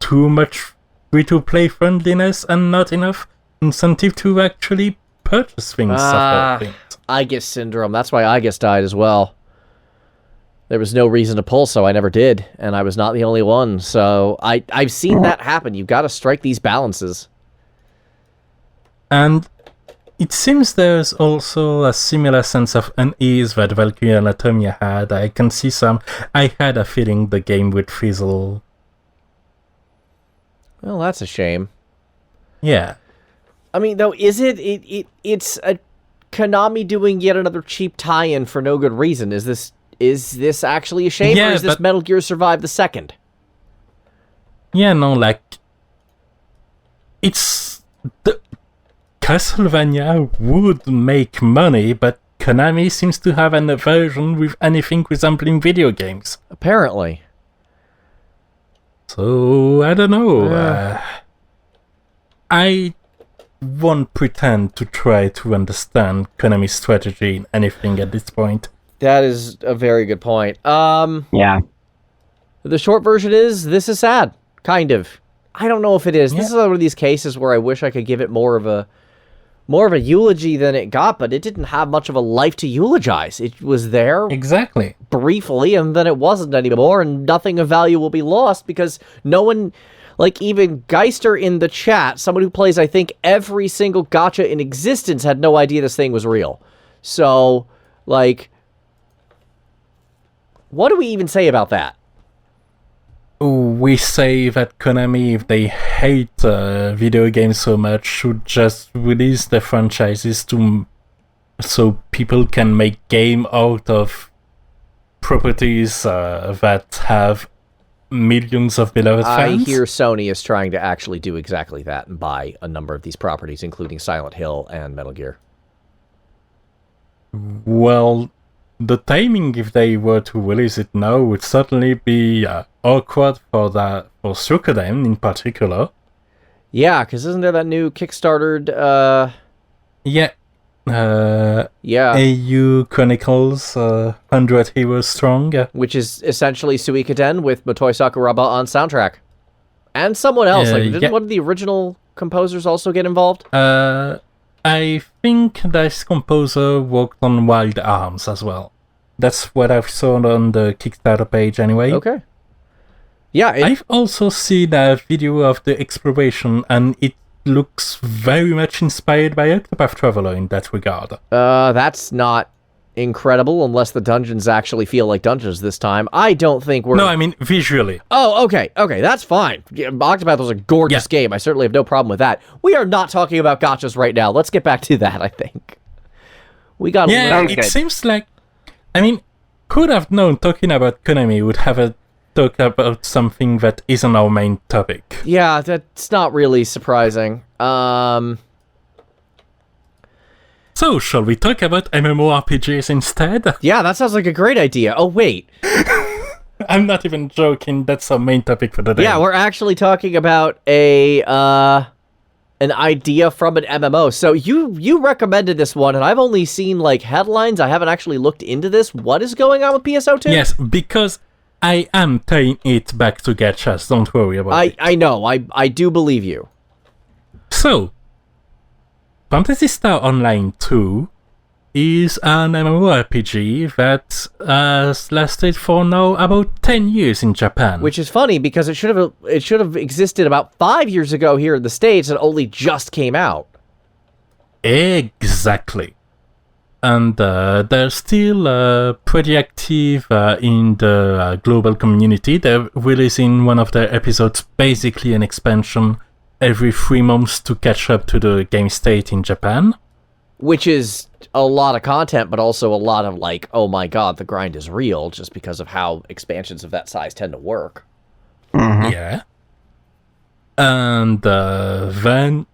too much free-to-play friendliness and not enough incentive to actually purchase things. Aegis syndrome. That's why Aegis died as well. There was no reason to pull, so I never did, and I was not the only one. So I've seen that happen. You've got to strike these balances. And it seems there's also a similar sense of unease that Valkyrie and Atomia had. I can see some. I had a feeling the game would fizzle. Well, that's a shame. Yeah. I mean, though, is it? It's a Konami doing yet another cheap tie-in for no good reason. Is this actually a shame, or is this Metal Gear Survive the Second? Yeah, no, like it's the Castlevania would make money, but Konami seems to have an aversion with anything resembling video games. Apparently. So, I don't know. I won't pretend to try to understand Konami's strategy in anything at this point. That is a very good point. Yeah. The short version is, this is sad. Kind of. I don't know if it is. Yeah. This is one of these cases where I wish I could give it more of a eulogy than it got, but it didn't have much of a life to eulogize. It was there exactly briefly, and then it wasn't anymore, and nothing of value will be lost because no one, like even Geister in the chat, someone who plays, I think, every single gacha in existence, had no idea this thing was real. So, like, what do we even say about that? We say that Konami, if they hate video games so much, should just release the franchises so people can make game out of properties that have millions of beloved fans. I hear Sony is trying to actually do exactly that and buy a number of these properties, including Silent Hill and Metal Gear. Well, the timing, if they were to release it now, would certainly be awkward for Suikoden in particular. Yeah, because isn't there that new Kickstartered... AU Chronicles 100 Heroes Strong. Which is essentially Suikoden with Motoi Sakuraba on soundtrack. And someone else. Didn't one of the original composers also get involved? I think this composer worked on Wild Arms as well. That's what I've saw on the Kickstarter page anyway. Okay. Yeah, I've also seen a video of the exploration, and it looks very much inspired by Octopath Traveler in that regard. That's not incredible unless the dungeons actually feel like dungeons this time. I don't think we're... No, I mean visually. Oh, okay, that's fine. Yeah, Octopath was a gorgeous game. I certainly have no problem with that. We are not talking about gachas right now. Let's get back to that, I think. We got... Yeah, it seems like... I mean, who'd have known talking about Konami would have a talk about something that isn't our main topic? Yeah, that's not really surprising. So, shall we talk about MMORPGs instead? Yeah, that sounds like a great idea. Oh, wait. I'm not even joking. That's our main topic for the day. Yeah, we're actually talking about an idea from an MMO. So you recommended this one, and I've only seen, like, headlines. I haven't actually looked into this. What is going on with PSO2? Yes, because I am tying it back to Gachas. Don't worry about it. I know. I do believe you. So, Phantasy Star Online 2 is an MMORPG that has lasted for now about 10 years in Japan. Which is funny because it should have existed about 5 years ago here in the States and only just came out. Exactly. And they're still pretty active in the global community. They're releasing one of their episodes, basically an expansion, every 3 months to catch up to the game state in Japan. Which is a lot of content, but also a lot of like, oh my god, the grind is real, just because of how expansions of that size tend to work. Mm-hmm. Yeah. And then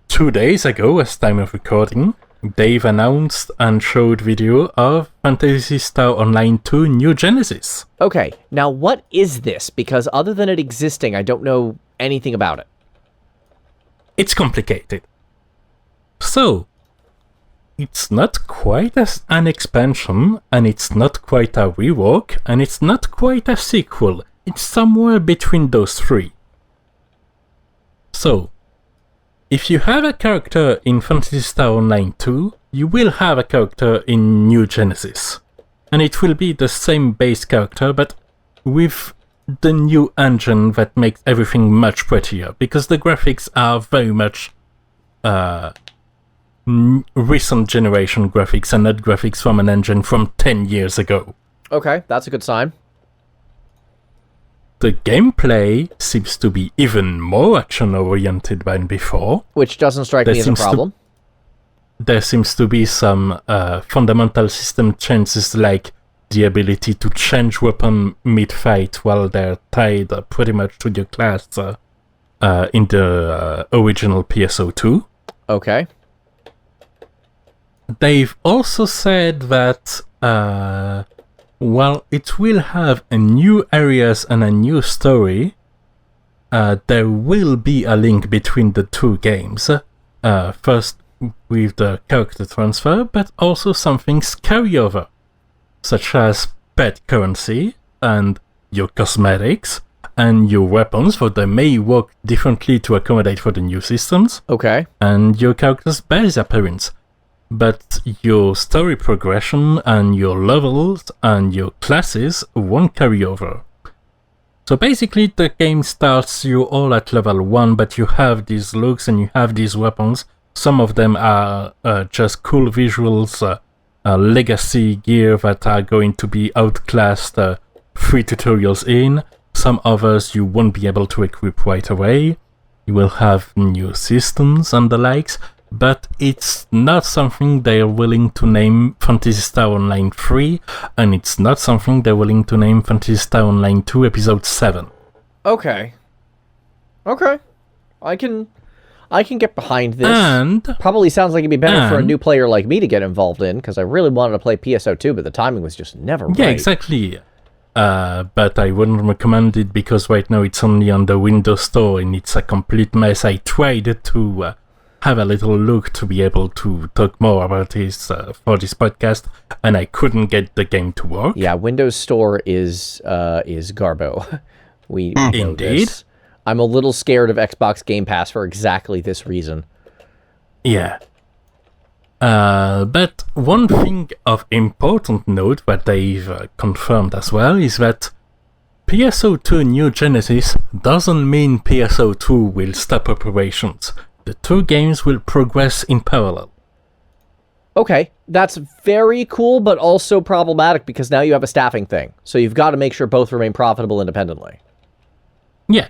2 days ago, as time of recording, they've announced and showed video of Phantasy Star Online 2 New Genesis. Okay, now what is this? Because other than it existing, I don't know anything about it. It's complicated. So, it's not quite as an expansion, and it's not quite a rework, and it's not quite a sequel. It's somewhere between those three. So, if you have a character in Phantasy Star Online 2, you will have a character in New Genesis. And it will be the same base character, but with the new engine that makes everything much prettier, because the graphics are very much recent generation graphics and not graphics from an engine from 10 years ago. Okay, that's a good sign. The gameplay seems to be even more action-oriented than before. Which doesn't strike me as a problem. There seems to be some fundamental system changes, like the ability to change weapon mid-fight while they're tied pretty much to your class in the original PSO2. Okay. They've also said that while it will have a new areas and a new story, there will be a link between the two games. First with the character transfer, but also some things carry over, such as pet currency and your cosmetics and your weapons, for they may work differently to accommodate for the new systems. Okay. And your character's base appearance. But your story progression and your levels and your classes won't carry over. So basically the game starts you all at level 1, but you have these looks and you have these weapons. Some of them are just cool visuals, legacy gear that are going to be outclassed free tutorials in. Some others you won't be able to equip right away. You will have new systems and the likes. But it's not something they're willing to name Phantasy Star Online 3, and it's not something they're willing to name Phantasy Star Online 2 Episode 7. Okay. I can get behind this. And probably sounds like it'd be better for a new player like me to get involved in, because I really wanted to play PSO2, but the timing was just never right. Yeah, exactly. But I wouldn't recommend it because right now it's only on the Windows Store and it's a complete mess. I tried to have a little look to be able to talk more about this for this podcast, and I couldn't get the game to work. Yeah, Windows Store is garbo. We know Indeed. This. I'm a little scared of Xbox Game Pass for exactly this reason. Yeah. But one thing of important note that they've confirmed as well is that PSO2 New Genesis doesn't mean PSO2 will stop operations. The two games will progress in parallel. Okay, that's very cool, but also problematic because now you have a staffing thing. So you've got to make sure both remain profitable independently. Yeah,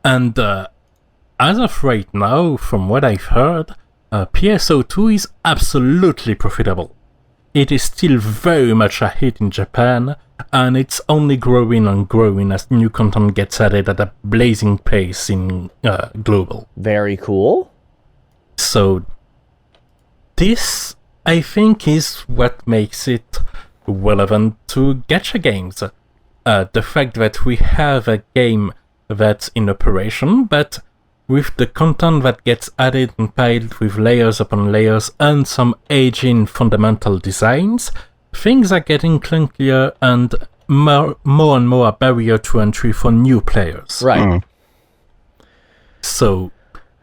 and as of right now, from what I've heard, PSO2 is absolutely profitable. It is still very much a hit in Japan, and it's only growing and growing as new content gets added at a blazing pace in global. Very cool. So this, I think, is what makes it relevant to gacha games. The fact that we have a game that's in operation, but with the content that gets added and piled with layers upon layers and some aging fundamental designs, things are getting clunkier and more and more a barrier to entry for new players. Right. So,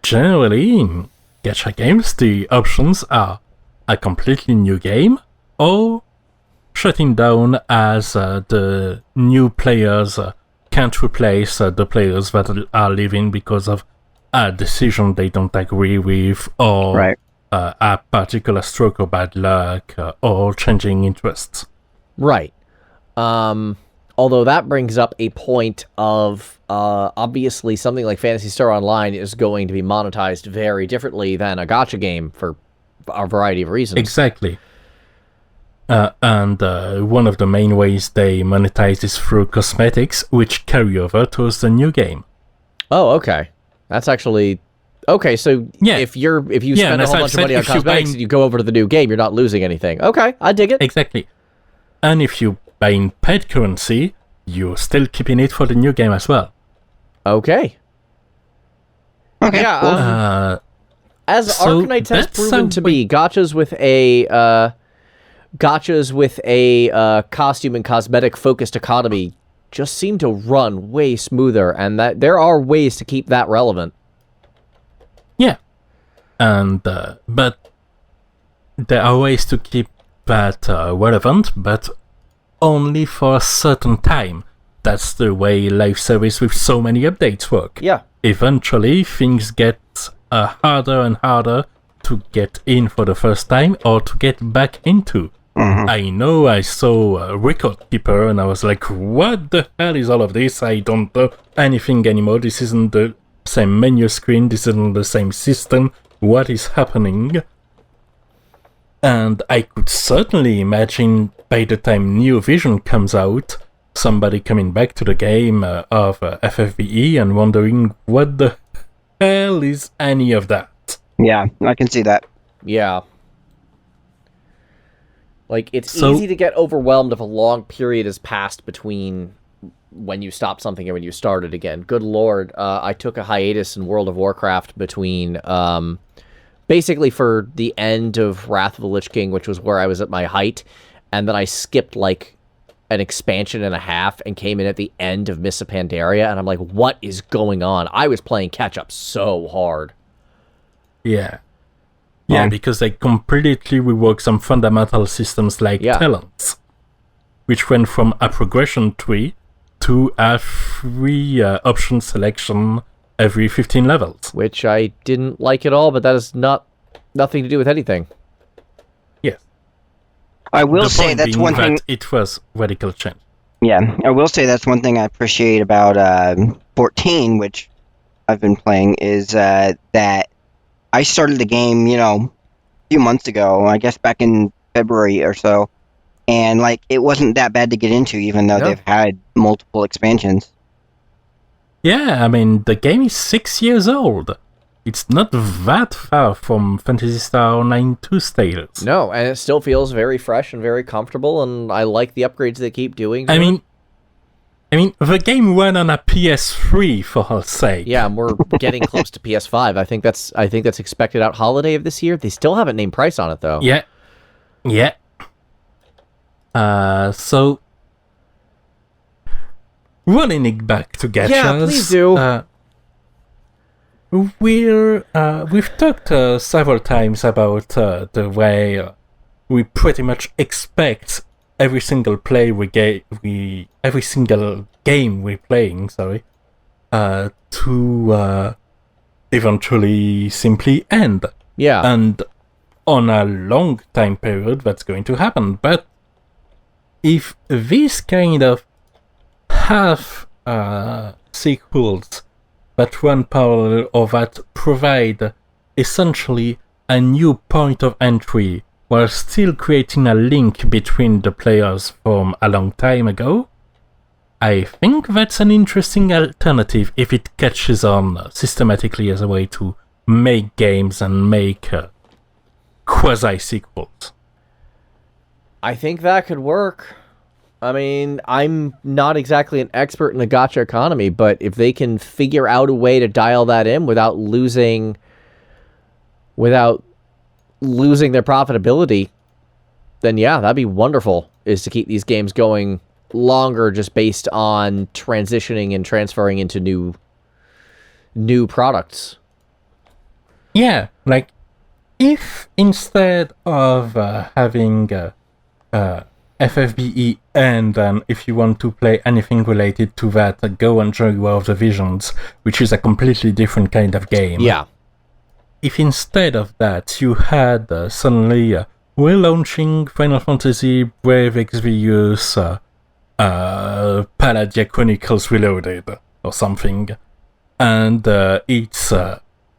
generally, in gacha games, the options are a completely new game or shutting down as the new players can't replace the players that are leaving because of a decision they don't agree with, or a particular stroke of bad luck, or changing interests. Right. Although that brings up a point of, obviously something like Phantasy Star Online is going to be monetized very differently than a gacha game for a variety of reasons. Exactly. And one of the main ways they monetize is through cosmetics, which carry over towards the new game. Oh, okay. That's actually... Okay, so if you spend a whole bunch of money on cosmetics and you go over to the new game, you're not losing anything. Okay, I dig it. Exactly. And if you buy in paid currency, you're still keeping it for the new game as well. Okay. Yeah. As Arknights has proven to be, gachas with a costume and cosmetic focused economy just seem to run way smoother, and that there are ways to keep that relevant. Yeah, and but there are ways to keep that relevant, but only for a certain time. That's the way live service with so many updates work. Yeah. Eventually, things get harder and harder to get in for the first time or to get back into. Mm-hmm. I know I saw Record Keeper and I was like, what the hell is all of this? I don't know anything anymore. This isn't the same menu screen. This isn't the same system. What is happening? And I could certainly imagine by the time New Vision comes out, somebody coming back to the game of FFVE and wondering what the hell is any of that. Yeah, I can see that. Yeah. Like, it's easy to get overwhelmed if a long period has passed between when you stop something and when you start it again. Good lord, I took a hiatus in World of Warcraft between, basically for the end of Wrath of the Lich King, which was where I was at my height, and then I skipped, like, an expansion and a half and came in at the end of Mists of Pandaria, and I'm like, what is going on? I was playing catch-up so hard. Yeah. Yeah, because they completely reworked some fundamental systems like talents, which went from a progression tree to a free option selection every 15 levels. Which I didn't like at all, but that has nothing to do with anything. Yes. I will say that's one thing. It was radical change. Yeah, I will say that's one thing I appreciate about 14, which I've been playing, is that I started the game, a few months ago, I guess back in February or so, and, it wasn't that bad to get into, even though they've had multiple expansions. Yeah, I mean, the game is 6 years old. It's not that far from Phantasy Star 9-2 status. No, and it still feels very fresh and very comfortable, and I like the upgrades they keep doing. I mean, the game ran on a PS3 for her sake. Yeah, and we're getting close to PS5. I think that's expected out holiday of this year. They still haven't named price on it though. Yeah. So running it back to Gachas. Yeah, please do. We've talked several times about the way we pretty much expect every single every single game we're playing, to eventually simply end. Yeah. And on a long time period, that's going to happen. But if this kind of half sequels that run parallel or that provide essentially a new point of entry while still creating a link between the players from a long time ago, I think that's an interesting alternative if it catches on systematically as a way to make games and make quasi-sequels. I think that could work. I mean, I'm not exactly an expert in the gacha economy, but if they can figure out a way to dial that in without losing their profitability, then yeah, that'd be wonderful, is to keep these games going longer just based on transitioning and transferring into new products. Yeah, if instead of having FFBE and then if you want to play anything related to that, go and enjoy War of the Visions, which is a completely different kind of game. Yeah. If instead of that you had suddenly we're launching Final Fantasy Brave Exvius Palladia Chronicles Reloaded or something, and it's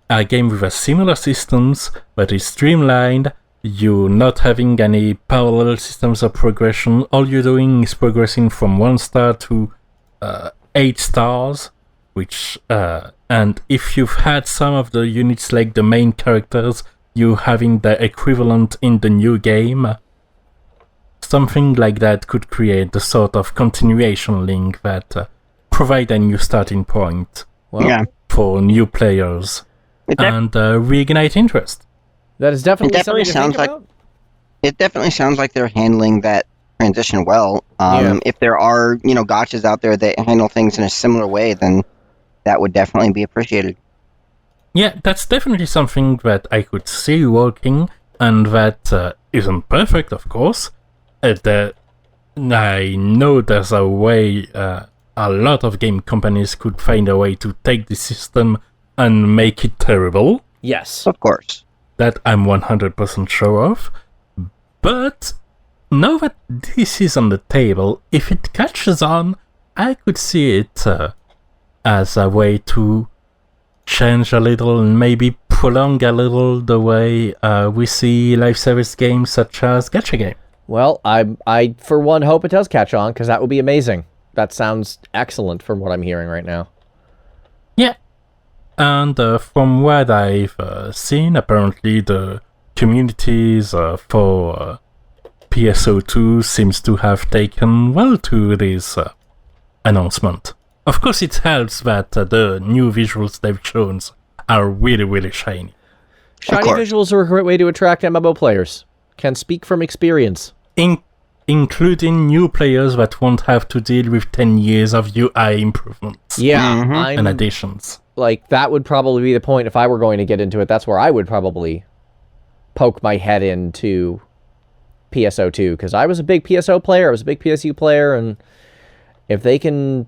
a game with a similar systems, but is streamlined. You're not having any parallel systems of progression. All you're doing is progressing from 1 star to 8 stars, which and if you've had some of the units like the main characters, you're having the equivalent in the new game. Something like that could create the sort of continuation link that provide a new starting point for new players and reignite interest. That is definitely something to think about. It definitely sounds like they're handling that transition well. If there are, gachas out there that handle things in a similar way, then that would definitely be appreciated. Yeah, that's definitely something that I could see working, and that isn't perfect, of course. I know there's a way a lot of game companies could find a way to take the system and make it terrible. Yes. Of course. That I'm 100% sure of. But now that this is on the table, if it catches on, I could see it as a way to change a little and maybe prolong a little the way we see live service games such as Gacha game. Well, I for one hope it does catch on, because that would be amazing. That sounds excellent from what I'm hearing right now. Yeah. And from what I've seen, apparently the communities for PSO2 seems to have taken well to this announcement. Of course, it helps that the new visuals they've shown are really, really shiny. Shiny visuals are a great way to attract MMO players. Can speak from experience. Including new players that won't have to deal with 10 years of UI improvements. Yeah, and additions. Like, that would probably be the point if I were going to get into it. That's where I would probably poke my head into PSO2, because I was a big PSO player, I was a big PSU player, and if they can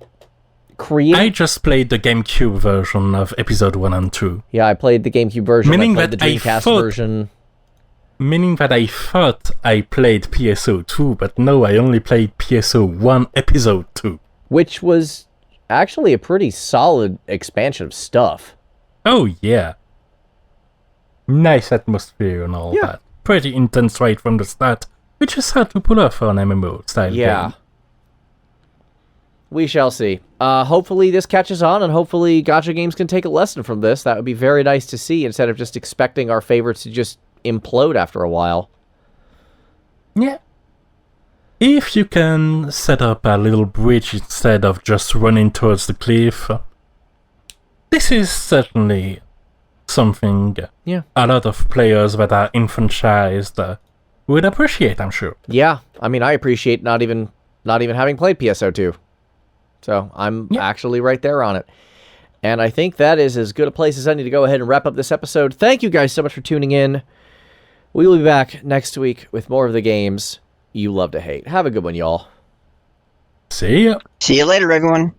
create... I just played the GameCube version of episode 1 and 2. Yeah, I played the GameCube version, Meaning I played that the Dreamcast version. Meaning that I thought I played PSO2, but no, I only played PSO1 episode 2. Which was actually a pretty solid expansion of stuff. Oh, yeah. Nice atmosphere and all that. Pretty intense right from the start, which is hard to pull off for an MMO style game. We shall see. Hopefully this catches on, and hopefully Gacha games can take a lesson from this. That would be very nice to see, instead of just expecting our favorites to just implode after a while. Yeah. If you can set up a little bridge instead of just running towards the cliff, this is certainly something a lot of players that are enfranchised would appreciate, I'm sure. Yeah, I mean, I appreciate not even having played PSO2. So I'm actually right there on it. And I think that is as good a place as any to go ahead and wrap up this episode. Thank you guys so much for tuning in. We will be back next week with more of the games you love to hate. Have a good one, y'all. See ya. See you later, everyone.